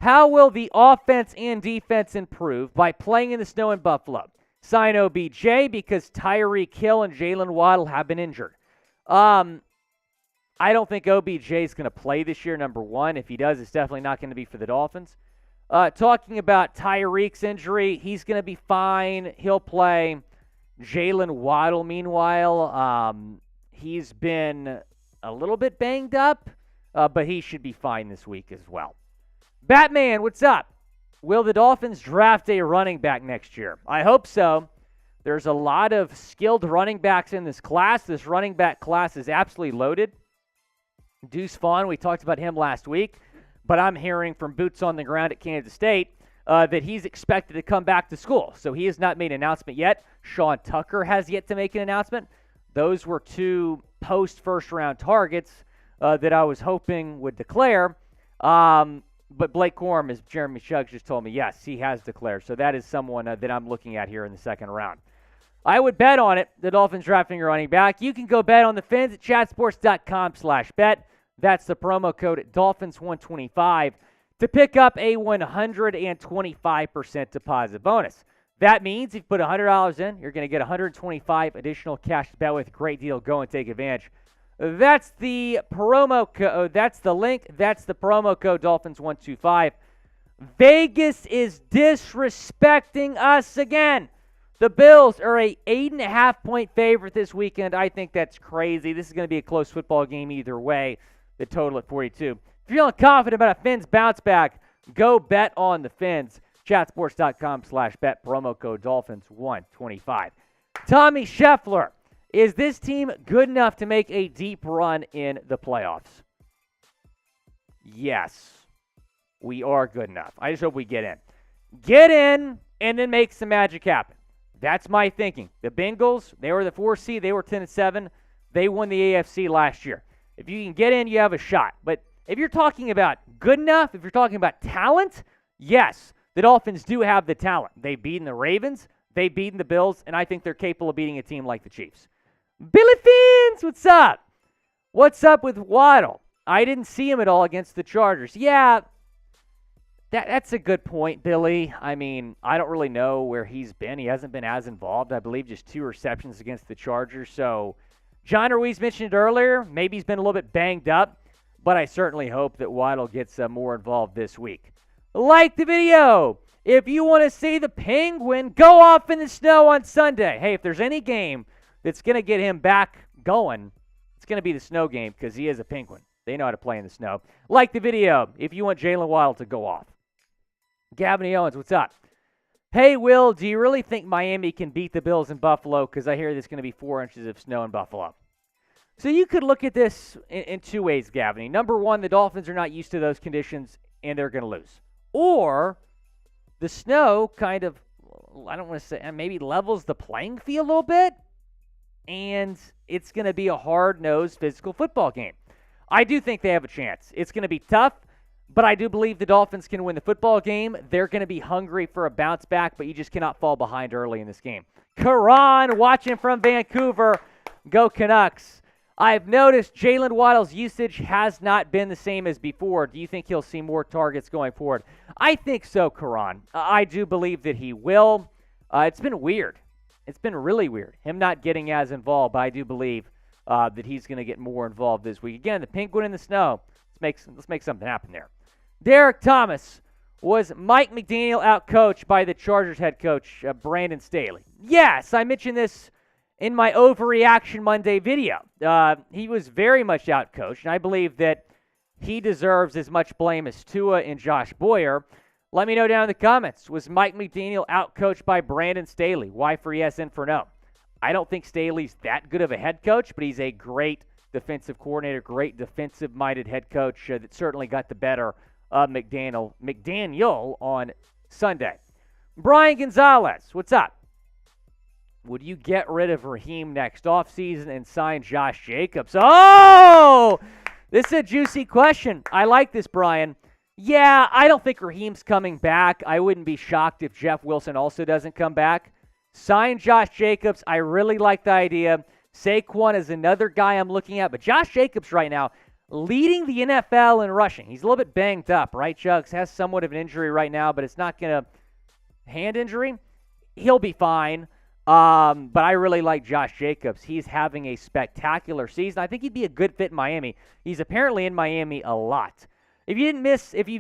Speaker 1: How will the offense and defense improve by playing in the snow in Buffalo? Sign OBJ because Tyreek Hill and Jalen Waddle have been injured. I don't think OBJ is going to play this year, number one. If he does, it's definitely not going to be for the Dolphins. Talking about Tyreek's injury, he's going to be fine. He'll play. Jalen Waddle, meanwhile, he's been a little bit banged up, but he should be fine this week as well. Batman, what's up? Will the Dolphins draft a running back next year? I hope so. There's a lot of skilled running backs in this class. This running back class is absolutely loaded. Deuce Vaughn, we talked about him last week, but I'm hearing from boots on the ground at Kansas State that he's expected to come back to school. So he has not made an announcement yet. Sean Tucker has yet to make an announcement. Those were two post-first-round targets that I was hoping would declare. But Blake Corum, as Jeremy Shuggs just told me, yes, he has declared. So that is someone that I'm looking at here in the second round. I would bet on it, the Dolphins drafting a running back. You can go bet on the Fins at chatsports.com/bet. That's the promo code Dolphins125 to pick up a 125% deposit bonus. That means if you put $100 in, you're going to get $125 additional cash to bet with. Great deal. Go and take advantage. That's the promo code. That's the link. That's the promo code Dolphins125. Vegas is disrespecting us again. The Bills are a 8.5-point favorite this weekend. I think that's crazy. This is going to be a close football game either way. The total at 42. If you're feeling confident about a Fins bounce back, go bet on the Fins. Chatsports.com/bet. Promo code Dolphins125. Tommy Scheffler. Is this team good enough to make a deep run in the playoffs? Yes, we are good enough. I just hope we get in. Get in and then make some magic happen. That's my thinking. The Bengals, they were the 4 seed. They were 10-7. They won the AFC last year. If you can get in, you have a shot. But if you're talking about good enough, if you're talking about talent, yes, the Dolphins do have the talent. They've beaten the Ravens. They've beaten the Bills. And I think they're capable of beating a team like the Chiefs. Billy Fins, what's up? What's up with Waddle? I didn't see him at all against the Chargers. Yeah, that's a good point, Billy. I mean, I don't really know where he's been. He hasn't been as involved. I believe just 2 receptions against the Chargers. So John Ruiz mentioned it earlier. Maybe he's been a little bit banged up, but I certainly hope that Waddle gets more involved this week. Like the video. If you want to see the Penguin go off in the snow on Sunday. Hey, if there's any game that's going to get him back going, it's going to be the snow game because he is a Penguin. They know how to play in the snow. Like the video if you want Jalen Waddle to go off. Gavin Owens, what's up? Hey, Will, do you really think Miami can beat the Bills in Buffalo? Because I hear there's going to be 4 inches of snow in Buffalo. So you could look at this in 2 ways, Gavin. Number one, the Dolphins are not used to those conditions, and they're going to lose. Or the snow kind of, I don't want to say, maybe levels the playing field a little bit, and it's going to be a hard-nosed physical football game. I do think they have a chance. It's going to be tough, but I do believe the Dolphins can win the football game. They're going to be hungry for a bounce back, but you just cannot fall behind early in this game. Karan, watching from Vancouver. Go Canucks. I've noticed Jalen Waddle's usage has not been the same as before. Do you think he'll see more targets going forward? I think so, Karan. I do believe that he will. It's been weird. It's been really weird, him not getting as involved, but I do believe that he's going to get more involved this week. Again, the Penguin in the snow. Let's make something happen there. Derek Thomas, was Mike McDaniel outcoached by the Chargers head coach, Brandon Staley? Yes, I mentioned this in my Overreaction Monday video. He was very much outcoached, and I believe that he deserves as much blame as Tua and Josh Boyer. Let me know down in the comments. Was Mike McDaniel outcoached by Brandon Staley? Y for yes, N for no. I don't think Staley's that good of a head coach, but he's a great defensive coordinator, great defensive-minded head coach that certainly got the better of McDaniel on Sunday. Brian Gonzalez, what's up? Would you get rid of Raheem next offseason and sign Josh Jacobs? Oh! This is a juicy question. I like this, Brian. Yeah, I don't think Raheem's coming back. I wouldn't be shocked if Jeff Wilson also doesn't come back. Sign Josh Jacobs. I really like the idea. Saquon is another guy I'm looking at. But Josh Jacobs right now leading the NFL in rushing. He's a little bit banged up, right, Jugs? Has somewhat of an injury right now, but it's not going to hand injury. He'll be fine. But I really like Josh Jacobs. He's having a spectacular season. I think he'd be a good fit in Miami. He's apparently in Miami a lot. If you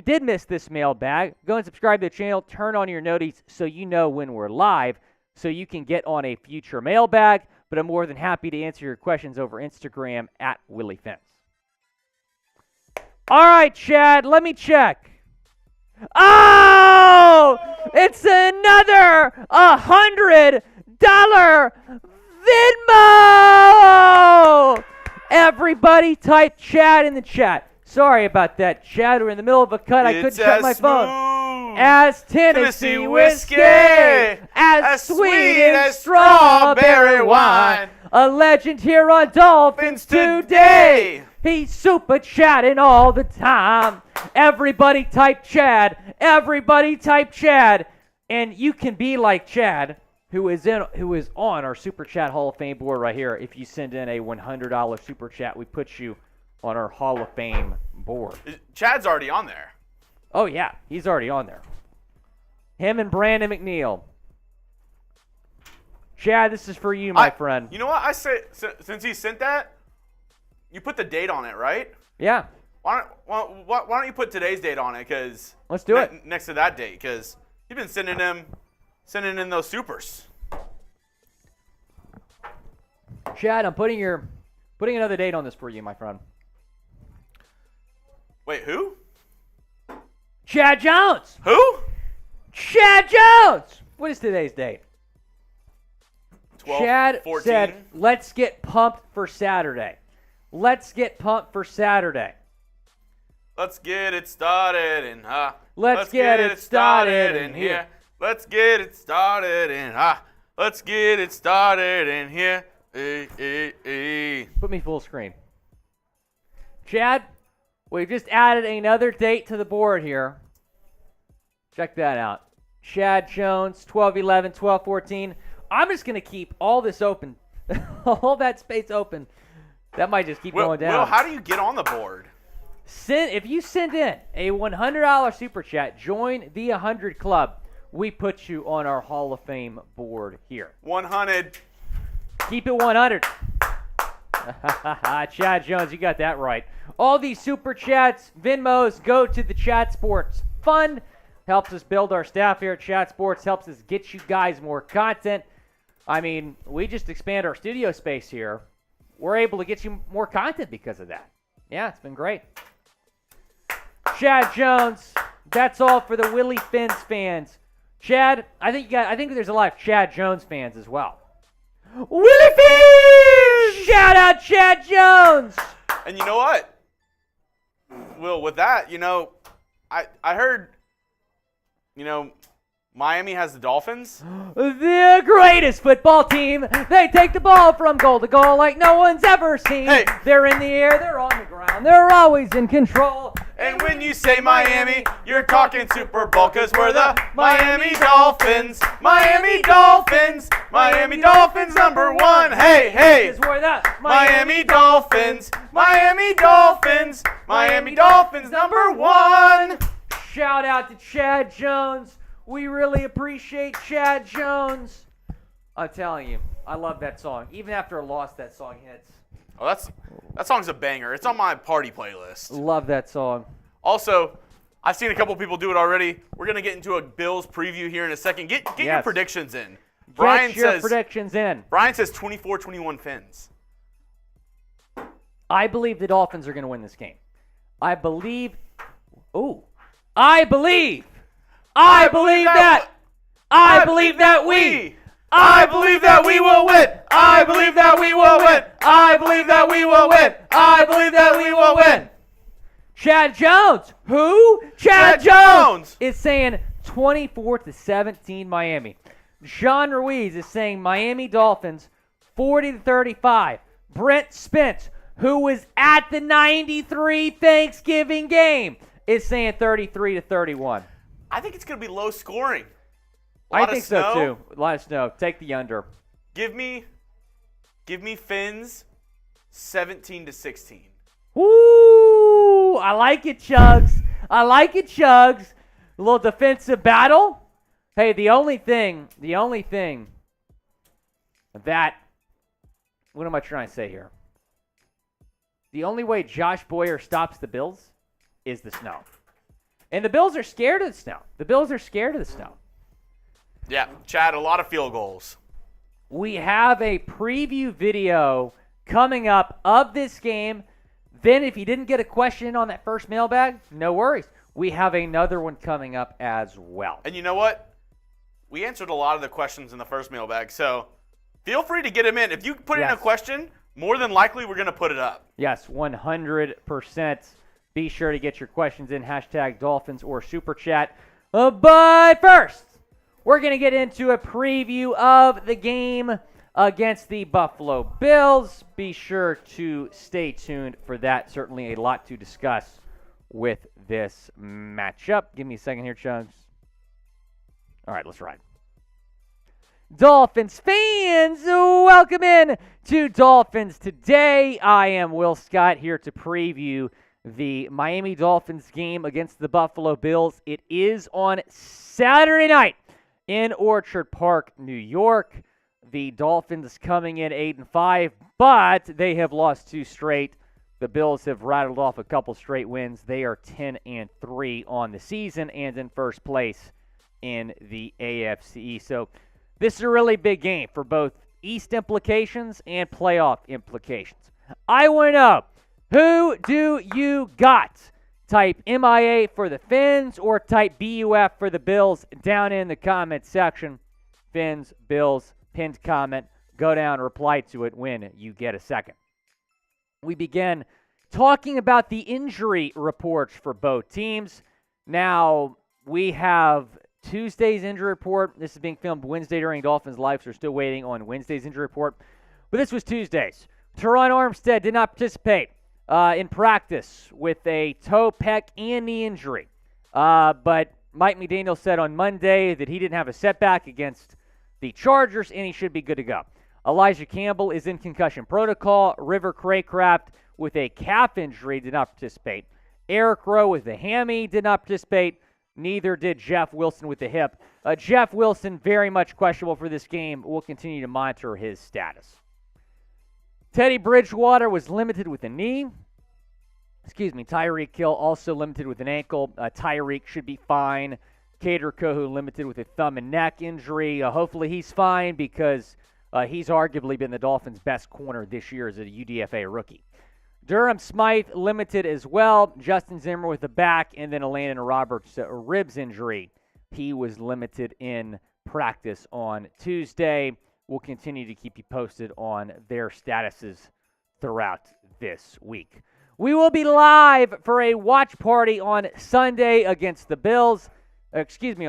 Speaker 1: did miss this mailbag, go and subscribe to the channel. Turn on your noties so you know when we're live, so you can get on a future mailbag. But I'm more than happy to answer your questions over Instagram at Willy Fins. All right, Chad, let me check. Oh, it's another $100 Venmo! Everybody type Chad in the chat. Sorry about that, Chad. We're in the middle of a cut. I couldn't shut my phone. As Tennessee whiskey, as sweet as strawberry wine. A legend here on Dolphins today. He's super chatting all the time. Everybody type Chad. Everybody type Chad. And you can be like Chad, who is on our Super Chat Hall of Fame board right here. If you send in a $100 Super Chat, we put you on our Hall of Fame board.
Speaker 2: Chad's already on there.
Speaker 1: Oh, yeah. He's already on there. Him and Brandon McNeil. Chad, this is for you, my friend.
Speaker 2: You know what? I say, since he sent that, you put the date on it, right?
Speaker 1: Yeah.
Speaker 2: Why don't you put today's date on it? Cause
Speaker 1: let's do it.
Speaker 2: Next to that date, because you've been sending in those supers.
Speaker 1: Chad, I'm putting another date on this for you, my friend.
Speaker 2: Wait, who?
Speaker 1: Chad Jones.
Speaker 2: Who?
Speaker 1: Chad Jones. What is today's date?
Speaker 2: 12,
Speaker 1: Chad
Speaker 2: 14.
Speaker 1: said, let's get pumped for Saturday. Let's get pumped for Saturday.
Speaker 2: Let's get it started in
Speaker 1: Let's get it started in here.
Speaker 2: Let's get it started in Let's get it started in here.
Speaker 1: Put me full screen. Chad, we've just added another date to the board here. Check that out. Chad Jones, 12/11, 12/14. I'm just going to keep all this open, all that space open. That might just keep going down.
Speaker 2: Will, how do you get on the board?
Speaker 1: If you send in a $100 Super Chat, join the 100 Club, we put you on our Hall of Fame board here.
Speaker 2: 100.
Speaker 1: Keep it 100. Chad Jones, you got that right. All these Super Chats, Venmos, go to the Chat Sports Fund. Helps us build our staff here at Chat Sports. Helps us get you guys more content. I mean, we just expand our studio space here. We're able to get you more content because of that. Yeah, it's been great. Chad Jones, that's all for the Willy Fins fans. Chad, I think there's a lot of Chad Jones fans as well. Willy Fins! Shout out Chad Jones!
Speaker 2: And you know what? Will, with that, I heard, Miami has the Dolphins.
Speaker 1: The greatest football team. They take the ball from goal to goal like no one's ever seen.
Speaker 2: Hey.
Speaker 1: They're in the air, they're on the ground, they're always in control.
Speaker 2: And when you say Miami, you're talking Super Bowl, because we're the Miami Dolphins. Miami Dolphins. Miami Dolphins #1. Hey, hey.
Speaker 1: 'Cause we're the
Speaker 2: Miami Dolphins. Miami Dolphins. Miami Dolphins #1.
Speaker 1: Shout out to Chad Jones. We really appreciate Chad Jones. I'm telling you, I love that song. Even after a loss, that song hits.
Speaker 2: Oh, that song's a banger. It's on my party playlist.
Speaker 1: Love that song.
Speaker 2: Also, I've seen a couple people do it already. We're going to get into a Bills preview here in a second. Get your predictions in.
Speaker 1: Get your predictions in.
Speaker 2: Brian says 24-21 Fins.
Speaker 1: I believe the Dolphins are going to win this game. I believe that we will win. I believe that we will win. I believe that we will win. Chad Jones. Who? Chad Jones is saying 24-17 Miami. Sean Ruiz is saying Miami Dolphins 40-35. Brent Spence. who was at the 93 Thanksgiving game, is saying 33-31.
Speaker 2: I think it's going to be low scoring.
Speaker 1: I think so too. Let us know. Take the under.
Speaker 2: Give me Fins 17-16.
Speaker 1: Woo! I like it, Chugs. I like it, Chugs. A little defensive battle. Hey, the only thing that, what am I trying to say here? The only way Josh Boyer stops the Bills is the snow. And the Bills are scared of the snow.
Speaker 2: Yeah, Chad, a lot of field goals.
Speaker 1: We have a preview video coming up of this game. Then if you didn't get a question on that first mailbag, no worries. We have another one coming up as well.
Speaker 2: And you know what? We answered a lot of the questions in the first mailbag, so feel free to get them in. If you put in a question, more than likely we're going to put it up.
Speaker 1: Yes, 100%. Be sure to get your questions in, #Dolphins or Super Chat. But first, we're going to get into a preview of the game against the Buffalo Bills. Be sure to stay tuned for that. Certainly a lot to discuss with this matchup. Give me a second here, Chugs. All right, let's ride. Dolphins fans, welcome in to Dolphins Today. I am Will Scott here to preview the Miami Dolphins game against the Buffalo Bills. It is on Saturday night in Orchard Park, New York. The Dolphins coming in 8-5, but they have lost 2 straight. The Bills have rattled off a couple straight wins. They are 10-3 on the season and in first place in the AFC. So this is a really big game for both East implications and playoff implications. I want to know, who do you got? Type MIA for the Fins or type BUF for the Bills down in the comment section. Fins, Bills, pinned comment. Go down, reply to it when you get a second. We begin talking about the injury reports for both teams. Now, we have Tuesday's injury report. This is being filmed Wednesday during Dolphins Live, so we're still waiting on Wednesday's injury report. But this was Tuesday's. Terron Armstead did not participate in practice with a toe, pec, and knee injury. But Mike McDaniel said on Monday that he didn't have a setback against the Chargers, and he should be good to go. Elijah Campbell is in concussion protocol. River Cracraft with a calf injury did not participate. Eric Rowe with a hammy did not participate. Neither did Jeff Wilson with the hip. Jeff Wilson, very much questionable for this game. We'll continue to monitor his status. Teddy Bridgewater was limited with a knee. Tyreek Hill also limited with an ankle. Tyreek should be fine. Kader Kohou limited with a thumb and neck injury. Hopefully he's fine because he's arguably been the Dolphins' best corner this year as a UDFA rookie. Durham Smythe limited as well. Justin Zimmer with the back, and then Landon Roberts ribs injury. He was limited in practice on Tuesday. We'll continue to keep you posted on their statuses throughout this week. We will be live for a watch party on Sunday against the Bills. On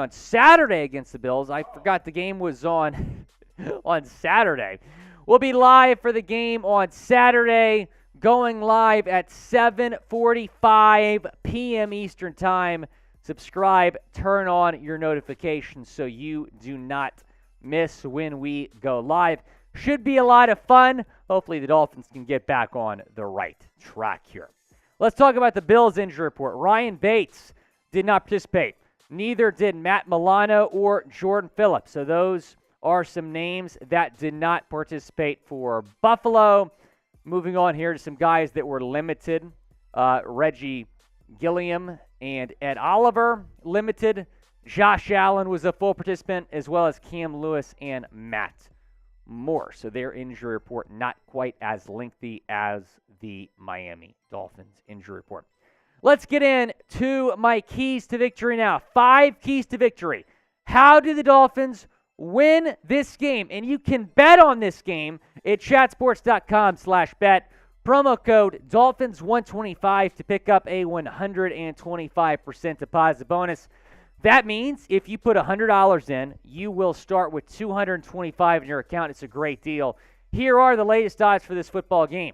Speaker 1: Saturday against the Bills. I forgot the game was on Saturday. We'll be live for the game on Saturday, going live at 7:45 p.m. Eastern Time. Subscribe, turn on your notifications so you do not miss when we go live. Should be a lot of fun. Hopefully the Dolphins can get back on the right track here. Let's talk about the Bills injury report. Ryan Bates did not participate. Neither did Matt Milano or Jordan Phillips. So those are some names that did not participate for Buffalo. Moving on here to some guys that were limited. Reggie Gilliam and Ed Oliver limited. Josh Allen was a full participant, as well as Cam Lewis and Matt Moore. So their injury report not quite as lengthy as the Miami Dolphins injury report. Let's get into my keys to victory now. 5 keys to victory. How do the Dolphins win this game? And you can bet on this game at chatsports.com/bet. Promo code Dolphins125 to pick up a 125% deposit bonus. That means if you put $100 in, you will start with $225 in your account. It's a great deal. Here are the latest odds for this football game.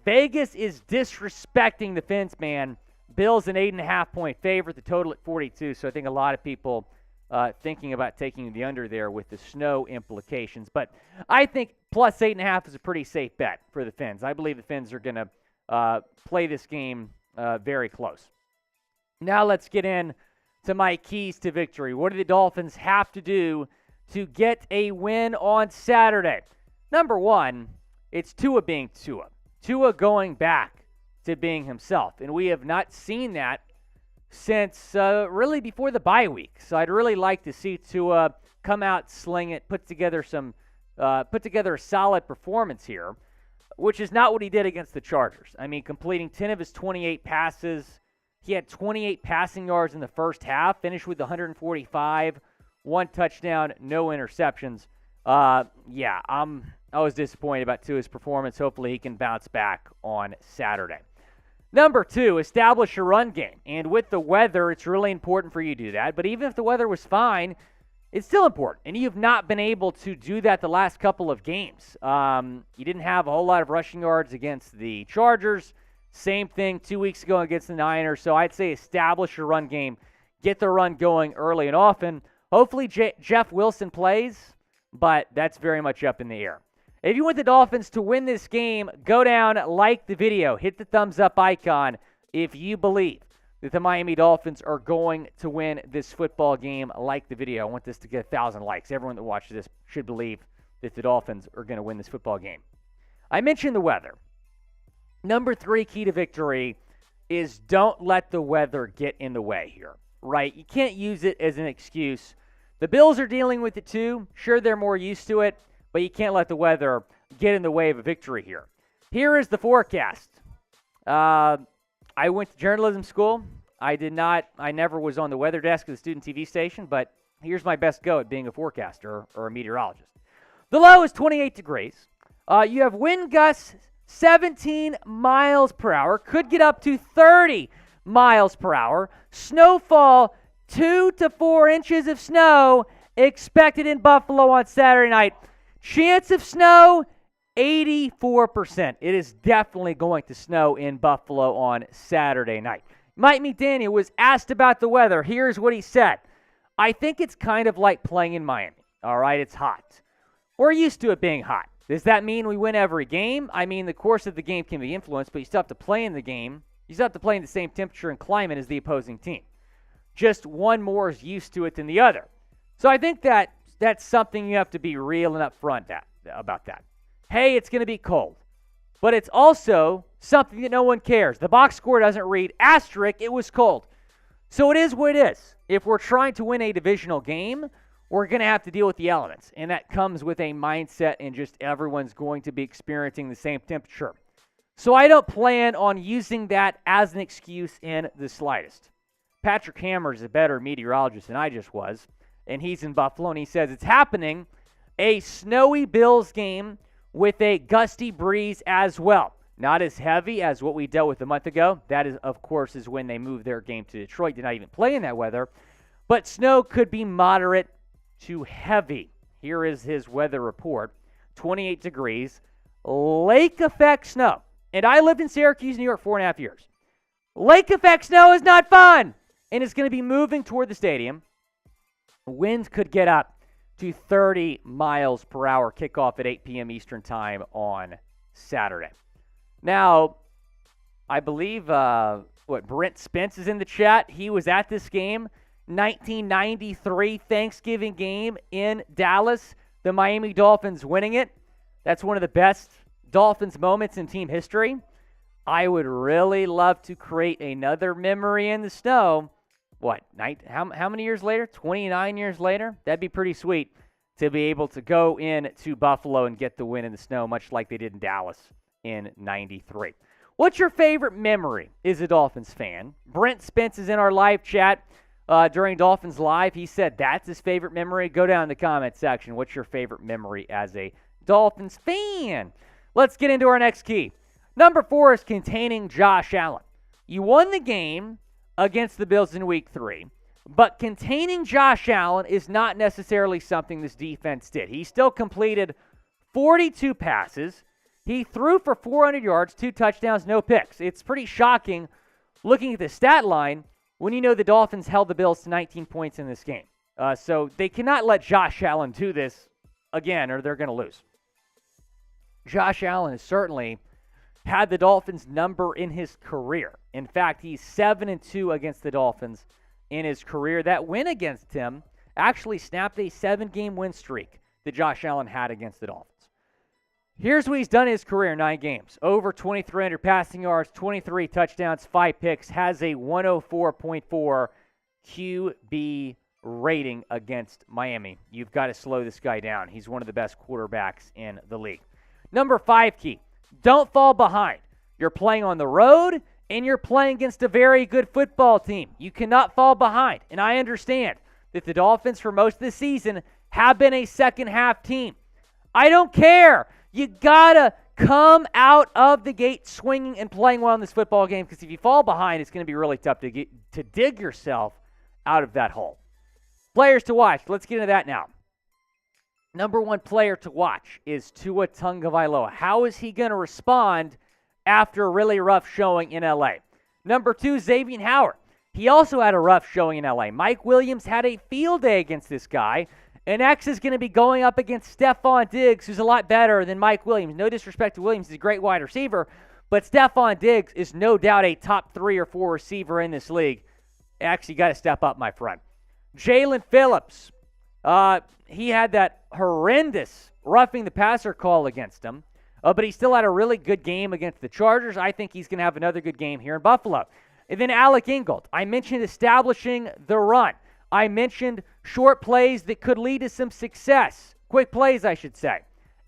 Speaker 1: Vegas is disrespecting the Fins, man. Bills an 8.5-point favorite, the total at 42. So I think a lot of people thinking about taking the under there with the snow implications. But I think plus 8.5 is a pretty safe bet for the Fins. I believe the Fins are going to play this game very close. Now let's get in to my keys to victory. What do the Dolphins have to do to get a win on Saturday? Number one, it's Tua being Tua. Tua going back to being himself. And we have not seen that since really before the bye week. So I'd really like to see Tua come out, sling it, put together a solid performance here, which is not what he did against the Chargers. I mean, completing 10 of his 28 passes. He had 28 passing yards in the first half, finished with 145, 1 touchdown, no interceptions. I was disappointed about Tua's performance. Hopefully he can bounce back on Saturday. Number two, establish a run game. And with the weather, it's really important for you to do that. But even if the weather was fine, it's still important. And you've not been able to do that the last couple of games. You didn't have a whole lot of rushing yards against the Chargers. Same thing 2 weeks ago against the Niners. So I'd say establish your run game. Get the run going early and often. Hopefully Jeff Wilson plays, but that's very much up in the air. If you want the Dolphins to win this game, go down, like the video, hit the thumbs up icon if you believe that the Miami Dolphins are going to win this football game. Like the video. I want this to get 1,000 likes. Everyone that watches this should believe that the Dolphins are going to win this football game. I mentioned the weather. Number three key to victory is don't let the weather get in the way here, right? You can't use it as an excuse. The Bills are dealing with it too. Sure, they're more used to it, but you can't let the weather get in the way of a victory here. Here is the forecast. I went to journalism school. I never was on the weather desk of the student TV station, but here's my best go at being a forecaster or a meteorologist. The low is 28 degrees. You have wind gusts 17 miles per hour, could get up to 30 miles per hour. Snowfall, 2 to 4 inches of snow expected in Buffalo on Saturday night. Chance of snow, 84%. It is definitely going to snow in Buffalo on Saturday night. Mike McDaniel was asked about the weather. Here's what he said. I think it's kind of like playing in Miami. All right, it's hot. We're used to it being hot. Does that mean we win every game? I mean, the course of the game can be influenced, but you still have to play in the game. You still have to play in the same temperature and climate as the opposing team. Just one more is used to it than the other. So I think that's something you have to be real and upfront about that. Hey, it's going to be cold. But it's also something that no one cares. The box score doesn't read asterisk, it was cold. So it is what it is. If we're trying to win a divisional game, we're going to have to deal with the elements. And that comes with a mindset and just everyone's going to be experiencing the same temperature. So I don't plan on using that as an excuse in the slightest. Patrick Hammer is a better meteorologist than I just was. And he's in Buffalo, and he says it's happening. A snowy Bills game with a gusty breeze as well. Not as heavy as what we dealt with a month ago. That, is, of course, is when they moved their game to Detroit. Did not even play in that weather. But snow could be moderate to heavy. Here is his weather report. 28 degrees. Lake effect snow. And I lived in Syracuse, New York, 4.5 years. Lake effect snow is not fun. And it's going to be moving toward the stadium. Winds could get up to 30 miles per hour. Kickoff at 8 p.m. Eastern time on Saturday. Now, I believe Brent Spence is in the chat. He was at this game. 1993 Thanksgiving game in Dallas. The Miami Dolphins winning it. That's one of the best Dolphins moments in team history. I would really love to create another memory in the snow. How many years later? 29 years later? That'd be pretty sweet to be able to go in to Buffalo and get the win in the snow, much like they did in Dallas in 93. What's your favorite memory as a Dolphins fan? Brent Spence is in our live chat during Dolphins Live. He said that's his favorite memory. Go down in the comment section. What's your favorite memory as a Dolphins fan? Let's get into our next key. Number 4 is containing Josh Allen. You won the game against the Bills in Week 3, but containing Josh Allen is not necessarily something this defense did. He still completed 42 passes, He threw for 400 yards, 2 touchdowns, no picks. It's pretty shocking looking at the stat line when you know the Dolphins held the Bills to 19 points in this game. So they cannot let Josh Allen do this again or they're going to lose. Josh Allen has certainly had the Dolphins number in his career. In fact, he's 7-2 against the Dolphins in his career. That win against him actually snapped a 7-game win streak that Josh Allen had against the Dolphins. Here's what he's done in his career in 9 games. Over 2,300 passing yards, 23 touchdowns, 5 picks, has a 104.4 QB rating against Miami. You've got to slow this guy down. He's one of the best quarterbacks in the league. Number 5 key, don't fall behind. You're playing on the road, and you're playing against a very good football team. You cannot fall behind. And I understand that the Dolphins, for most of the season, have been a second-half team. I don't care. You got to come out of the gate swinging and playing well in this football game, because if you fall behind, it's going to be really tough to dig yourself out of that hole. Players to watch. Let's get into that now. Number 1 player to watch is Tua Tagovailoa. How is he going to respond after a really rough showing in L.A.? Number 2, Xavier Howard. He also had a rough showing in L.A. Mike Williams had a field day against this guy. And X is going to be going up against Stephon Diggs, who's a lot better than Mike Williams. No disrespect to Williams. He's a great wide receiver. But Stephon Diggs is no doubt a top 3 or 4 receiver in this league. X, you got to step up, my friend. Jalen Phillips. He had that horrendous roughing the passer call against him. But he still had a really good game against the Chargers. I think he's going to have another good game here in Buffalo. And then Alec Ingold. I mentioned establishing the run. I mentioned short plays that could lead to some success. Quick plays, I should say.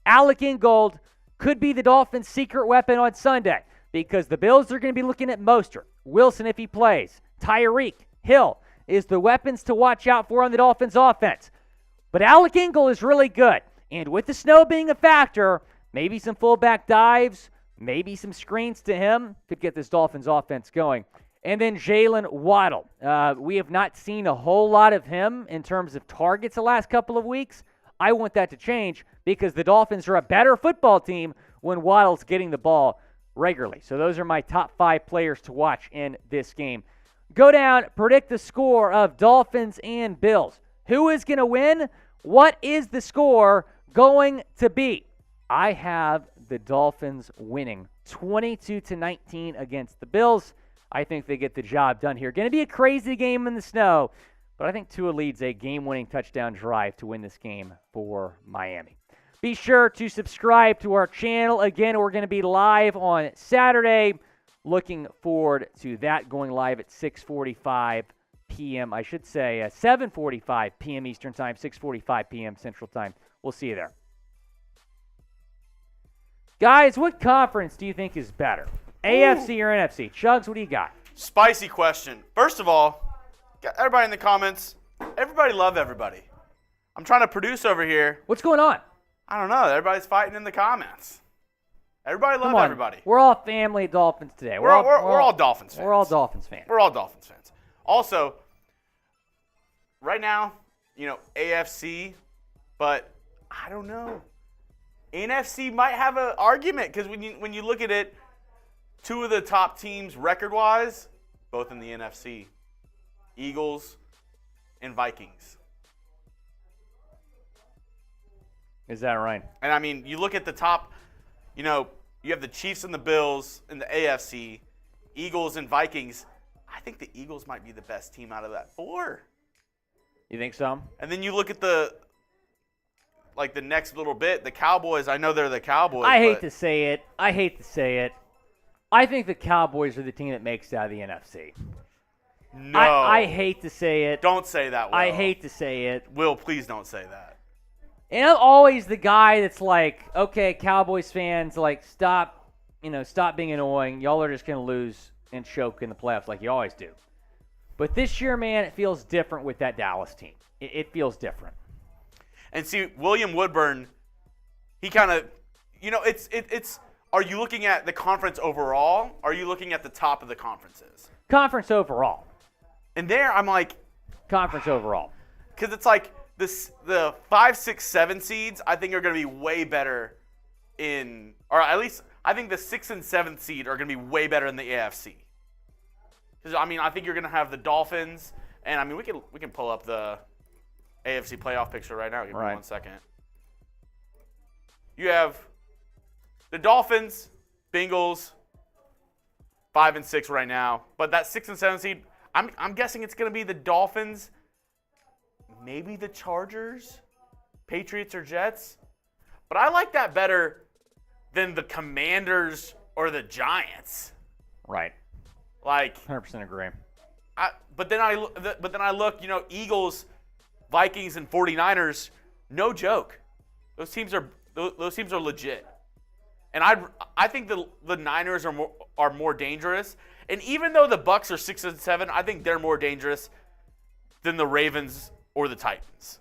Speaker 1: Alec Ingold could be the Dolphins' secret weapon on Sunday because the Bills are going to be looking at Mostert. Wilson, if he plays. Tyreek Hill is the weapons to watch out for on the Dolphins' offense. But Alec Ingold is really good. And with the snow being a factor, maybe some fullback dives, maybe some screens to him could get this Dolphins' offense going. And then Jalen Waddle. We have not seen a whole lot of him in terms of targets the last couple of weeks. I want that to change because the Dolphins are a better football team when Waddle's getting the ball regularly. So those are my top 5 players to watch in this game. Go down, predict the score of Dolphins and Bills. Who is going to win? What is the score going to be? I have the Dolphins winning 22-19 against the Bills. I think they get the job done here. Going to be a crazy game in the snow, but I think Tua leads a game-winning touchdown drive to win this game for Miami. Be sure to subscribe to our channel. Again, we're going to be live on Saturday. Looking forward to that, going live at 6:45 p.m. I should say 7:45 p.m. Eastern Time, 6:45 p.m. Central Time. We'll see you there. Guys, what conference do you think is better? AFC or NFC? Chugs, what do you got?
Speaker 2: Spicy question. First of all, everybody in the comments, everybody love everybody. I'm trying to produce over here.
Speaker 1: What's going on?
Speaker 2: I don't know. Everybody's fighting in the comments. Everybody love everybody.
Speaker 1: We're all family Dolphins today.
Speaker 2: We're all Dolphins fans.
Speaker 1: We're all Dolphins fans.
Speaker 2: We're all Dolphins fans. Also, right now, AFC, but I don't know. NFC might have an argument because when you look at it, 2 of the top teams record-wise, both in the NFC, Eagles and Vikings.
Speaker 1: Is that right?
Speaker 2: And, I mean, you look at the top, you have the Chiefs and the Bills in the AFC, Eagles and Vikings. I think the Eagles might be the best team out of that 4.
Speaker 1: You think so?
Speaker 2: And then you look at the next little bit, the Cowboys. I know they're the Cowboys.
Speaker 1: I hate to say it. I think the Cowboys are the team that makes it out of the NFC.
Speaker 2: No.
Speaker 1: I hate to say it.
Speaker 2: Don't say that, Will.
Speaker 1: I hate to say it.
Speaker 2: Will, please don't say that.
Speaker 1: And I'm always the guy that's like, okay, Cowboys fans, stop being annoying. Y'all are just going to lose and choke in the playoffs like you always do. But this year, man, it feels different with that Dallas team. It feels different.
Speaker 2: And see, William Woodburn, he kind of, it's. Are you looking at the conference overall? Or are you looking at the top of the conferences?
Speaker 1: Conference overall.
Speaker 2: And there, I'm like.
Speaker 1: Conference overall.
Speaker 2: Because it's like the 5, 6, 7 seeds, I think are going to be way better or at least I think the 6th and 7th seed are going to be way better than the AFC. Because I think you're going to have the Dolphins, and we can pull up the AFC playoff picture right now. Give me 1 second. You have the Dolphins, Bengals, 5 and 6 right now, but that 6th and 7th seed, I'm guessing it's going to be the Dolphins, maybe the Chargers, Patriots or Jets. But I like that better than the Commanders or the Giants.
Speaker 1: Right.
Speaker 2: Like
Speaker 1: 100% agree.
Speaker 2: But then I look, Eagles, Vikings, and 49ers, no joke. Those teams are legit. And I think the Niners are more dangerous. And even though the Bucs are 6 and 7, I think they're more dangerous than the Ravens or the Titans.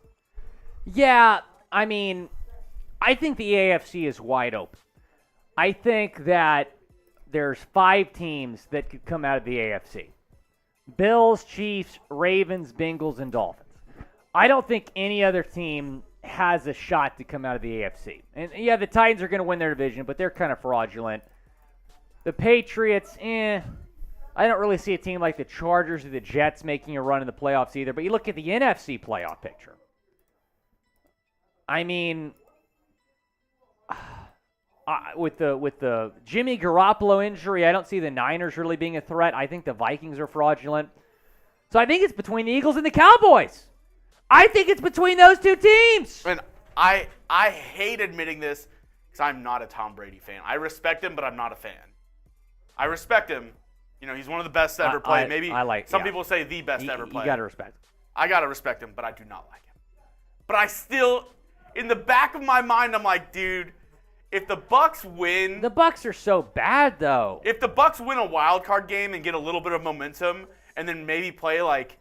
Speaker 1: Yeah, I think the AFC is wide open. I think that there's 5 teams that could come out of the AFC. Bills, Chiefs, Ravens, Bengals, and Dolphins. I don't think any other team has a shot to come out of the AFC. And yeah, the Titans are going to win their division, but they're kind of fraudulent. The Patriots, I don't really see a team like the Chargers or the Jets making a run in the playoffs either. But you look at the NFC playoff picture. With the Jimmy Garoppolo injury, I don't see the Niners really being a threat. I think the Vikings are fraudulent. So I think it's between the Eagles and the Cowboys. I think it's between those two teams.
Speaker 2: And I hate admitting this because I'm not a Tom Brady fan. I respect him, but I'm not a fan. I respect him. He's one of the best to ever play. Maybe some people say the best to ever play.
Speaker 1: You got to respect him.
Speaker 2: I got to respect him, but I do not like him. But I still, in the back of my mind, I'm like, dude, if the Bucs win.
Speaker 1: The Bucs are so bad, though.
Speaker 2: If the Bucs win a wild card game and get a little bit of momentum and then maybe play like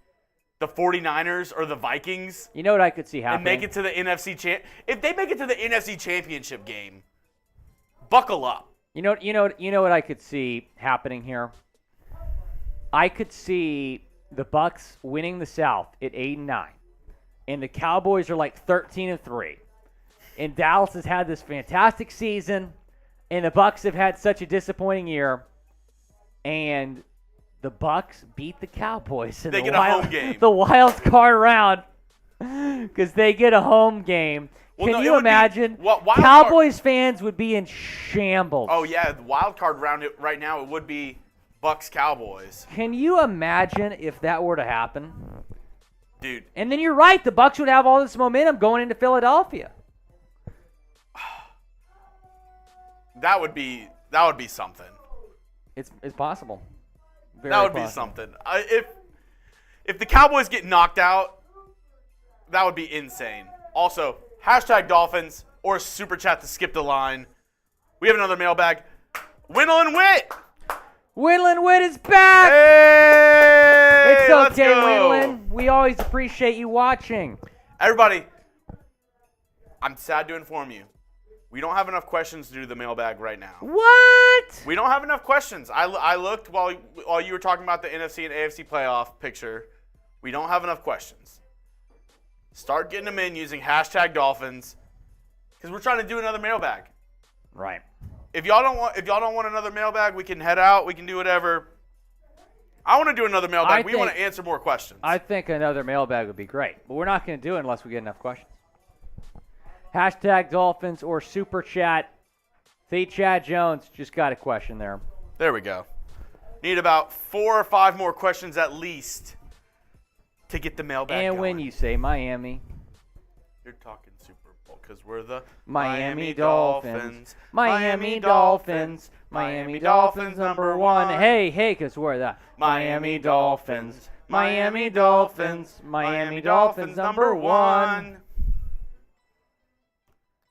Speaker 2: the 49ers or the Vikings.
Speaker 1: You know what I could see happening?
Speaker 2: And make it to the NFC if they make it to the NFC Championship game, buckle up.
Speaker 1: You know what I could see happening here? I could see the Bucs winning the South at 8-9. And the Cowboys are like 13-3. And Dallas has had this fantastic season, and the Bucs have had such a disappointing year. And the Bucs beat the Cowboys in
Speaker 2: they get a home game.
Speaker 1: The wild card round because they get a home game.
Speaker 2: Well,
Speaker 1: Can you imagine? Cowboys fans would be in shambles.
Speaker 2: Oh, yeah. The wild card round right now, it would be Bucs Cowboys.
Speaker 1: Can you imagine if that were to happen?
Speaker 2: Dude.
Speaker 1: And then you're right. The Bucs would have all this momentum going into Philadelphia.
Speaker 2: That would be something.
Speaker 1: It's possible.
Speaker 2: That would be something. If the Cowboys get knocked out, that would be insane. Also, #Dolphins or Super Chat to skip the line. We have another mailbag. Windle and Wit.
Speaker 1: Windle Wit is back.
Speaker 2: Hey,
Speaker 1: it's okay,
Speaker 2: let's go.
Speaker 1: Windle. We always appreciate you watching.
Speaker 2: Everybody, I'm sad to inform you. We don't have enough questions to do the mailbag right now.
Speaker 1: What?
Speaker 2: We don't have enough questions. I looked while you were talking about the NFC and AFC playoff picture. We don't have enough questions. Start getting them in using #Dolphins because we're trying to do another mailbag.
Speaker 1: Right.
Speaker 2: If y'all don't want another mailbag, we can head out. We can do whatever. I want to do another mailbag. We want to answer more questions.
Speaker 1: I think another mailbag would be great, but we're not going to do it unless we get enough questions. #Dolphins or Super Chat. See, Chad Jones just got a question there.
Speaker 2: There we go. Need about 4 or 5 more questions at least to get the mailbag
Speaker 1: And
Speaker 2: going.
Speaker 1: when you say Miami,
Speaker 2: You're talking Super Bowl because we're the
Speaker 1: Miami Dolphins. Miami Dolphins. Miami Dolphins #1. Hey, because we're the
Speaker 2: Miami Dolphins.
Speaker 1: Miami Dolphins. Miami Dolphins #1.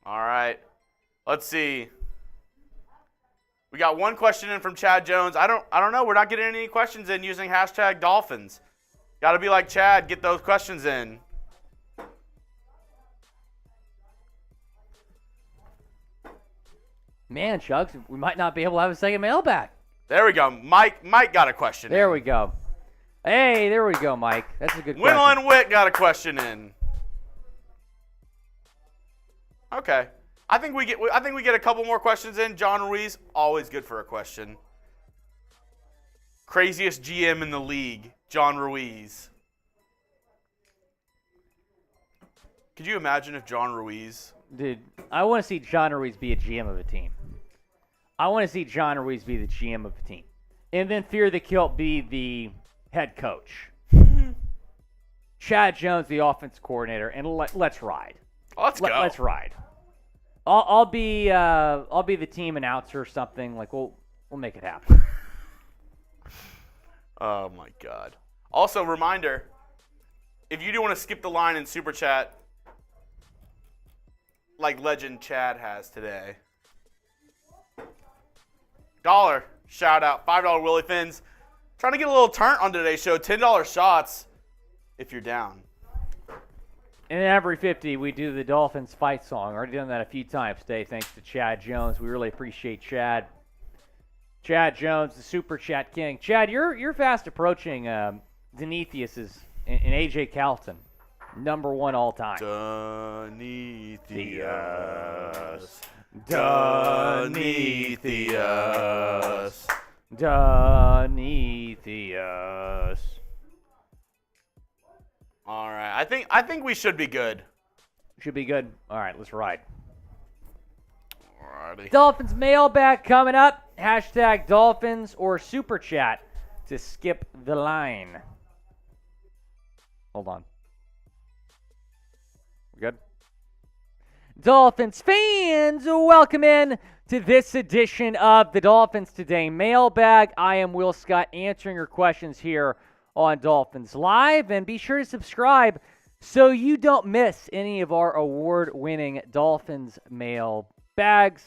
Speaker 2: All right. Let's see. We got one question in from Chad Jones. I don't know. We're not getting any questions in using #Dolphins. Got to be like Chad. Get those questions in.
Speaker 1: Man, Chugs, we might not be able to have a second mailbag.
Speaker 2: There we go. Mike got a question
Speaker 1: There
Speaker 2: in.
Speaker 1: we go. Hey, there we go, Mike. That's a good
Speaker 2: Windle
Speaker 1: question.
Speaker 2: and Wit got a question in. Okay. I think we get a couple more questions in. John Ruiz, always good for a question. Craziest GM in the league, John Ruiz. Could you imagine if John Ruiz?
Speaker 1: Dude, I want to see John Ruiz be a GM of a team. I want to see John Ruiz be the GM of a team. And then Fear the Kilt be the head coach. Chad Jones, the offense coordinator, and let's ride.
Speaker 2: Let's go.
Speaker 1: Let's ride. I'll be the team announcer or something. Like we'll make it happen.
Speaker 2: Oh my God. Also, reminder: if you do want to skip the line in Super Chat, like Legend Chad has today, $1 shout out, $5 Willy Fins. Trying to get a little turn on today's show. $10 shots if you're down.
Speaker 1: And every 50, we do the Dolphins fight song. Already done that a few times today, thanks to Chad Jones. We really appreciate Chad. Chad Jones, the Super Chat King. Chad, you're fast approaching Denetheus and AJ Calton, #1 all time.
Speaker 2: Denetheus.
Speaker 1: Denetheus.
Speaker 2: All right, I think we should be good.
Speaker 1: Should be good. All right, let's ride.
Speaker 2: Alrighty.
Speaker 1: Dolphins mailbag coming up. # Dolphins or Super Chat to skip the line. Hold on. We good? Dolphins fans, welcome in to this edition of the Dolphins Today mailbag. I am Will Scott answering your questions here on Dolphins Live, and be sure to subscribe so you don't miss any of our award-winning Dolphins mailbags.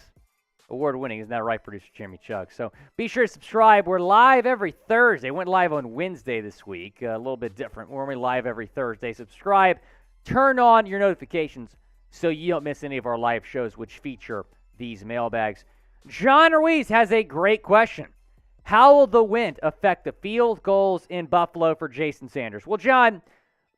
Speaker 1: Award-winning, isn't that right, producer Jimmy Chuck? So be sure to subscribe. We're live every Thursday. Went live on Wednesday this week, a little bit different. We're live every Thursday. Subscribe, turn on your notifications so you don't miss any of our live shows which feature these mailbags. John Ruiz has a great question. How will the wind affect the field goals in Buffalo for Jason Sanders? Well, John,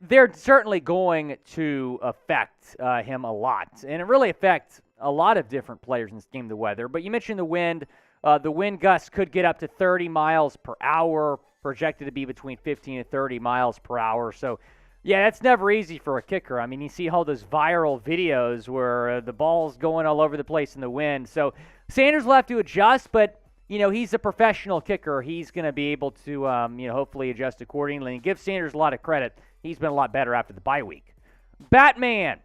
Speaker 1: they're certainly going to affect him a lot, and it really affects a lot of different players in this game, the weather. But you mentioned the wind. The wind gusts could get up to 30 miles per hour, projected to be between 15 and 30 miles per hour. So, yeah, that's never easy for a kicker. I mean, you see all those viral videos where the ball's going all over the place in the wind. So Sanders will have to adjust, but he's a professional kicker. He's going to be able to, hopefully adjust accordingly. And give Sanders a lot of credit. He's been a lot better after the bye week. Batman,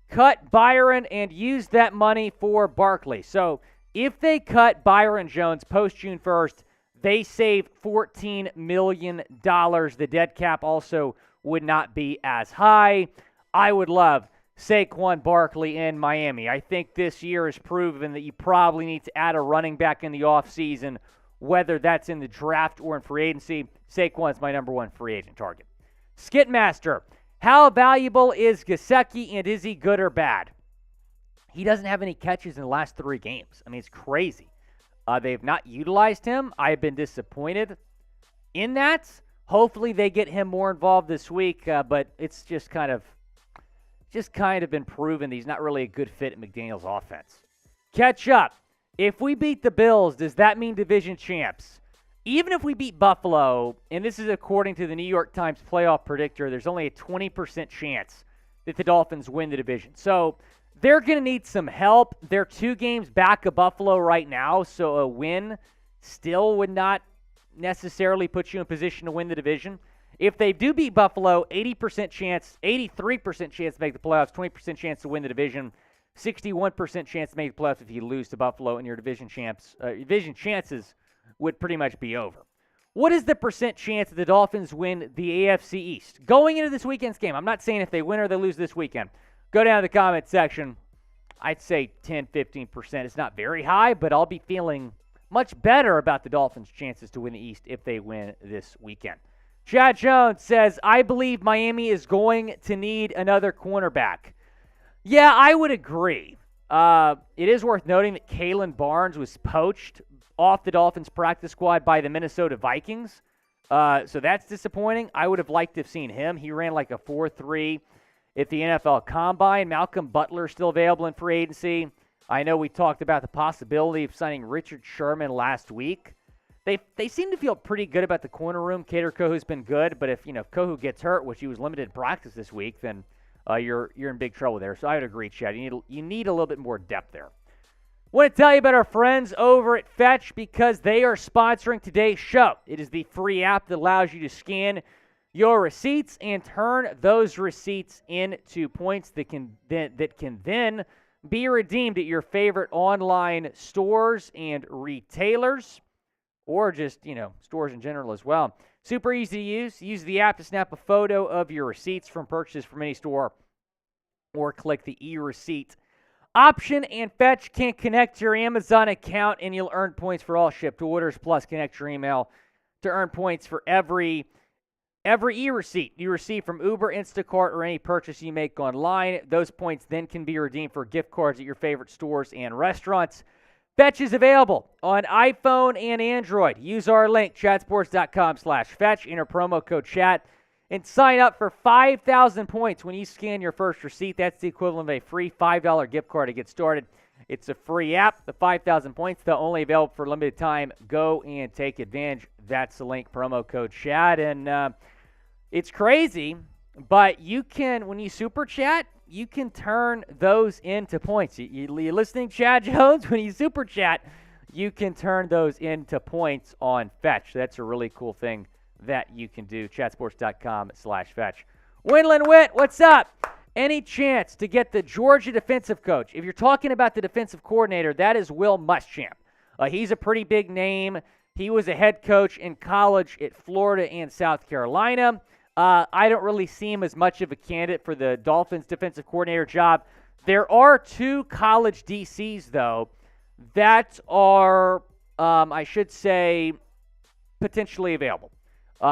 Speaker 1: cut Byron and use that money for Barkley. So if they cut Byron Jones post-June 1st, they save $14 million. The dead cap also would not be as high. I would love Saquon Barkley in Miami. I think this year has proven that you probably need to add a running back in the offseason, whether that's in the draft or in free agency. Saquon's my #1 free agent target. Skitmaster, how valuable is Gesicki, and is he good or bad? He doesn't have any catches in the last 3 games. I mean, it's crazy. They've not utilized him. I've been disappointed in that. Hopefully they get him more involved this week, but it's just kind of been proven that he's not really a good fit in McDaniel's offense. Catch up. If we beat the Bills, does that mean division champs? Even if we beat Buffalo, and this is according to the New York Times playoff predictor, there's only a 20% chance that the Dolphins win the division. So they're going to need some help. They're 2 games back of Buffalo right now, so a win still would not necessarily put you in position to win the division. If they do beat Buffalo, 80% chance, 83% chance to make the playoffs, 20% chance to win the division, 61% chance to make the playoffs if you lose to Buffalo, and your division chances would pretty much be over. What is the percent chance that the Dolphins win the AFC East? Going into this weekend's game, I'm not saying if they win or they lose this weekend. Go down to the comment section. I'd say 10, 15%. It's not very high, but I'll be feeling much better about the Dolphins' chances to win the East if they win this weekend. Chad Jones says, I believe Miami is going to need another cornerback. Yeah, I would agree. It is worth noting that Kalen Barnes was poached off the Dolphins practice squad by the Minnesota Vikings. So that's disappointing. I would have liked to have seen him. He ran like a 4.3 at the NFL Combine. Malcolm Butler still available in free agency. I know we talked about the possibility of signing Richard Sherman last week. They seem to feel pretty good about the corner room. Kader Kohou's been good, but if Kohou gets hurt, which he was limited in practice this week, then you're in big trouble there. So I would agree, Chad. You need a little bit more depth there. Want to tell you about our friends over at Fetch because they are sponsoring today's show. It is the free app that allows you to scan your receipts and turn those receipts into points that can then be redeemed at your favorite online stores and retailers, or just, stores in general as well. Super easy to use. Use the app to snap a photo of your receipts from purchases from any store, or click the e-receipt option, and Fetch can connect to your Amazon account, and you'll earn points for all shipped orders, plus connect your email to earn points for every e-receipt you receive from Uber, Instacart, or any purchase you make online. Those points then can be redeemed for gift cards at your favorite stores and restaurants. Fetch is available on iPhone and Android. Use our link, chatsports.com/Fetch, enter promo code CHAT, and sign up for 5,000 points when you scan your first receipt. That's the equivalent of a free $5 gift card to get started. It's a free app. The 5,000 points, they're only available for a limited time. Go and take advantage. That's the link, promo code CHAT. And it's crazy, but you can, when you super chat, you can turn those into points. You're listening, Chad Jones? When you super chat, you can turn those into points on Fetch. That's a really cool thing that you can do. Chatsports.com/Fetch. Winland Witt, what's up? Any chance to get the Georgia defensive coach? If you're talking about the defensive coordinator, that is Will Muschamp. He's a pretty big name. He was a head coach in college at Florida and South Carolina. I don't really see him as much of a candidate for the Dolphins defensive coordinator job. There are two college DCs, though, that are, I should say, potentially available.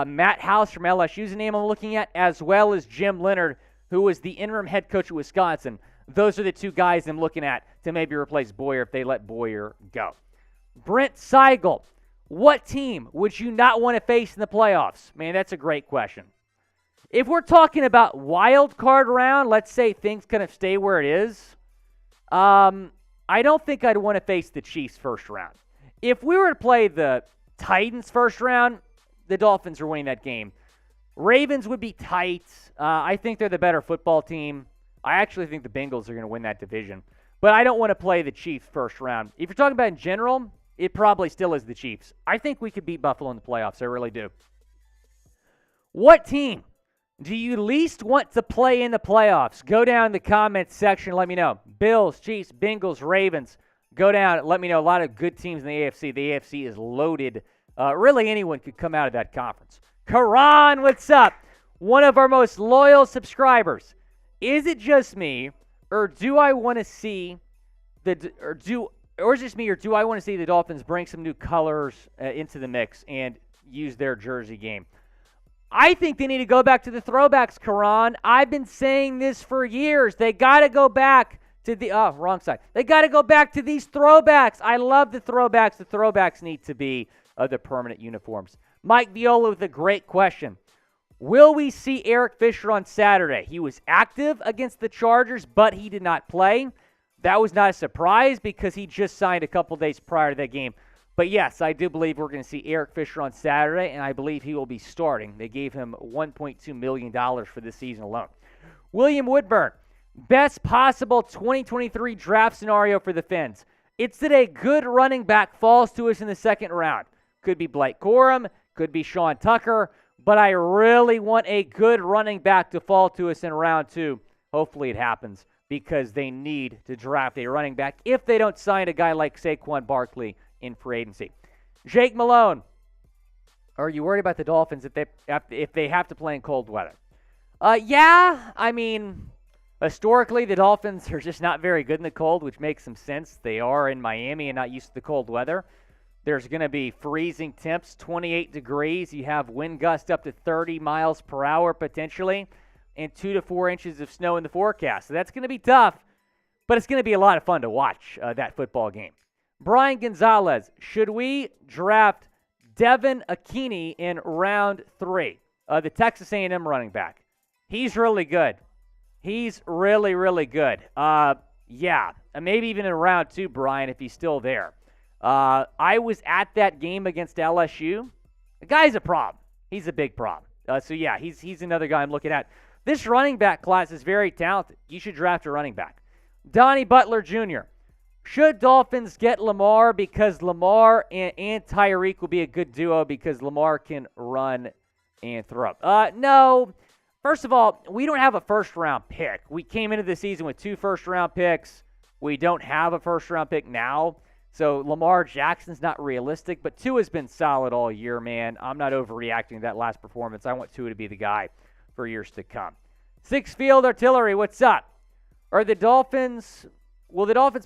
Speaker 1: Matt House from LSU is the name I'm looking at, as well as Jim Leonard, who was the interim head coach at Wisconsin. Those are the two guys I'm looking at to maybe replace Boyer if they let Boyer go. Brent Seigel, what team would you not want to face in the playoffs? Man, that's a great question. If we're talking about wild card round, let's say things kind of stay where it is, I don't think I'd want to face the Chiefs first round. If we were to play the Titans first round, the Dolphins are winning that game. Ravens would be tight. I think they're the better football team. I actually think the Bengals are going to win that division. But I don't want to play the Chiefs first round. If you're talking about in general, it probably still is the Chiefs. I think we could beat Buffalo in the playoffs. I really do. What team do you least want to play in the playoffs? Go down in the comments section. Let me know. Bills, Chiefs, Bengals, Ravens. Go down. Let me know. A lot of good teams in the AFC. The AFC is loaded. Really anyone could come out of that conference. Karan, what's up? One of our most loyal subscribers. Is it just me, or do I want to see is it just me, or do I want to see the Dolphins bring some new colors into the mix and use their jersey game? I think they need to go back to the throwbacks, Karan. I've been saying this for years. They got to go back to the wrong side. They got to go back to these throwbacks. I love the throwbacks. The throwbacks need to be the permanent uniforms. Mike Viola with a great question. Will we see Eric Fisher on Saturday? He was active against the Chargers, but he did not play. That was not a surprise because he just signed a couple days prior to that game. But yes, I do believe we're going to see Eric Fisher on Saturday, and I believe he will be starting. They gave him $1.2 million for this season alone. William Woodburn, best possible 2023 draft scenario for the Fins. It's that a good running back falls to us in the second round. Could be Blake Corum, could be Sean Tucker, but I really want a good running back to fall to us in round 2. Hopefully it happens because they need to draft a running back if they don't sign a guy like Saquon Barkley in free agency. Jake Malone, are you worried about the Dolphins if they have to play in cold weather? Yeah, I mean, historically the Dolphins are just not very good in the cold, which makes some sense. They are in Miami and not used to the cold weather. There's going to be freezing temps, 28 degrees. You have wind gusts up to 30 miles per hour potentially, and 2 to 4 inches of snow in the forecast. So that's going to be tough, but it's going to be a lot of fun to watch that football game. Brian Gonzalez, should we draft Devin Akini in round 3? The Texas A&M running back. He's really good. He's really, really good. Yeah, and maybe even in round 2, Brian, if he's still there. I was at that game against LSU. The guy's a problem. He's a big problem. So, yeah, he's another guy I'm looking at. This running back class is very talented. You should draft a running back. Donnie Butler Jr. Should Dolphins get Lamar because Lamar and Tyreek will be a good duo because Lamar can run and throw? No. First of all, we don't have a first-round pick. We came into the season with 2 first-round picks. We don't have a first-round pick now. So Lamar Jackson's not realistic, but Tua has been solid all year, man. I'm not overreacting to that last performance. I want Tua to be the guy for years to come. Six Field Artillery, what's up? Will the Dolphins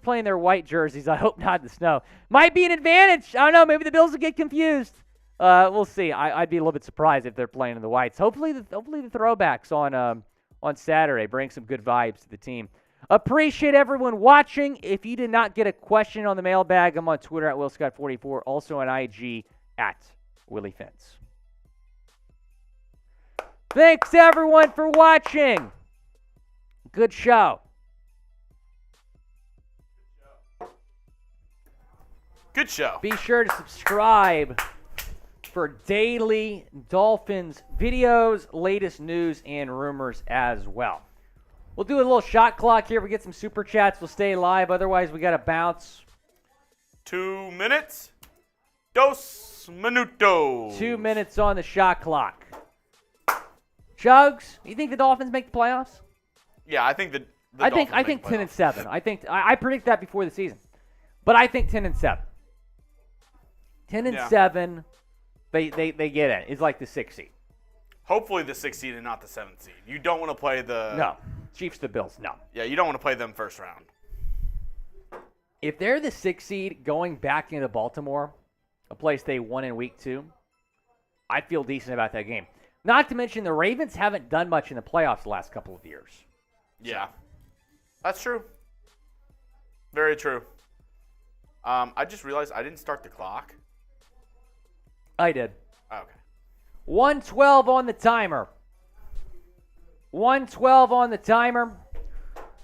Speaker 1: play in their white jerseys? I hope not in the snow. Might be an advantage. I don't know. Maybe the Bills will get confused. We'll see. I'd be a little bit surprised if they're playing in the whites. Hopefully the throwbacks on Saturday bring some good vibes to the team. Appreciate everyone watching. If you did not get a question on the mailbag, I'm on Twitter at WillScott44, also on IG at Willy Fins. Thanks, everyone, for watching. Good show.
Speaker 2: Good show.
Speaker 1: Be sure to subscribe for daily Dolphins videos, latest news, and rumors as well. We'll do a little shot clock here. We get some super chats. We'll stay live. Otherwise, we got to bounce.
Speaker 2: 2 minutes. 2 minutos.
Speaker 1: 2 minutes on the shot clock. Chugs, you think the Dolphins make the playoffs?
Speaker 2: Yeah, I think the
Speaker 1: I
Speaker 2: Dolphins
Speaker 1: think
Speaker 2: make
Speaker 1: 10 and
Speaker 2: playoffs.
Speaker 1: 7. I predict that before the season. But I think 10 and 7. 10 and 7, they get in. It's like the 6th seed.
Speaker 2: Hopefully the 6th seed and not the 7th seed. You don't want to play the
Speaker 1: No. Chiefs the Bills. No.
Speaker 2: Yeah, you don't want to play them first round.
Speaker 1: If they're the 6th seed going back into Baltimore, a place they won in week 2, I'd feel decent about that game. Not to mention the Ravens haven't done much in the playoffs the last couple of years.
Speaker 2: Yeah. That's true. Very true. I just realized I didn't start the clock.
Speaker 1: I did.
Speaker 2: Oh, okay.
Speaker 1: 1:12 on the timer. 1:12 on the timer.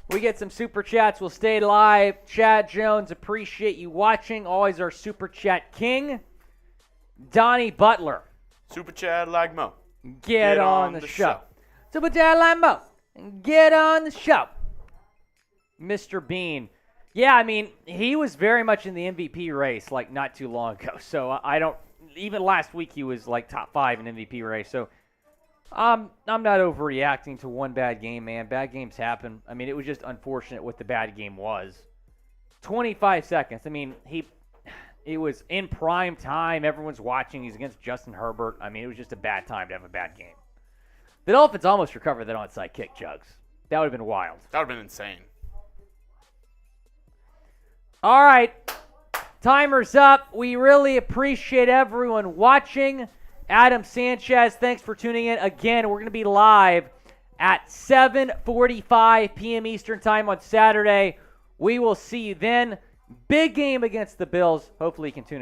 Speaker 1: We get some super chats. We'll stay live. Chad Jones, appreciate you watching. Always our super chat king. Donnie Butler.
Speaker 2: Super Chad Lagmo.
Speaker 1: Get on the show. Super Chad Lambo. Get on the show. Mr. Bean. Yeah, I mean, he was very much in the MVP race like not too long ago. So I don't, even last week he was like top 5 in MVP race. So I'm not overreacting to one bad game, man. Bad games happen. I mean, it was just unfortunate what the bad game was. 25 seconds. I mean, it was in prime time. Everyone's watching. He's against Justin Herbert. I mean, it was just a bad time to have a bad game. The Dolphins almost recovered that onside kick, Jugs. That would have been wild.
Speaker 2: That would have been insane.
Speaker 1: All right. Timer's up. We really appreciate everyone watching. Adam Sanchez, thanks for tuning in. Again, we're going to be live at 7:45 p.m. Eastern Time on Saturday. We will see you then. Big game against the Bills. Hopefully you can tune in.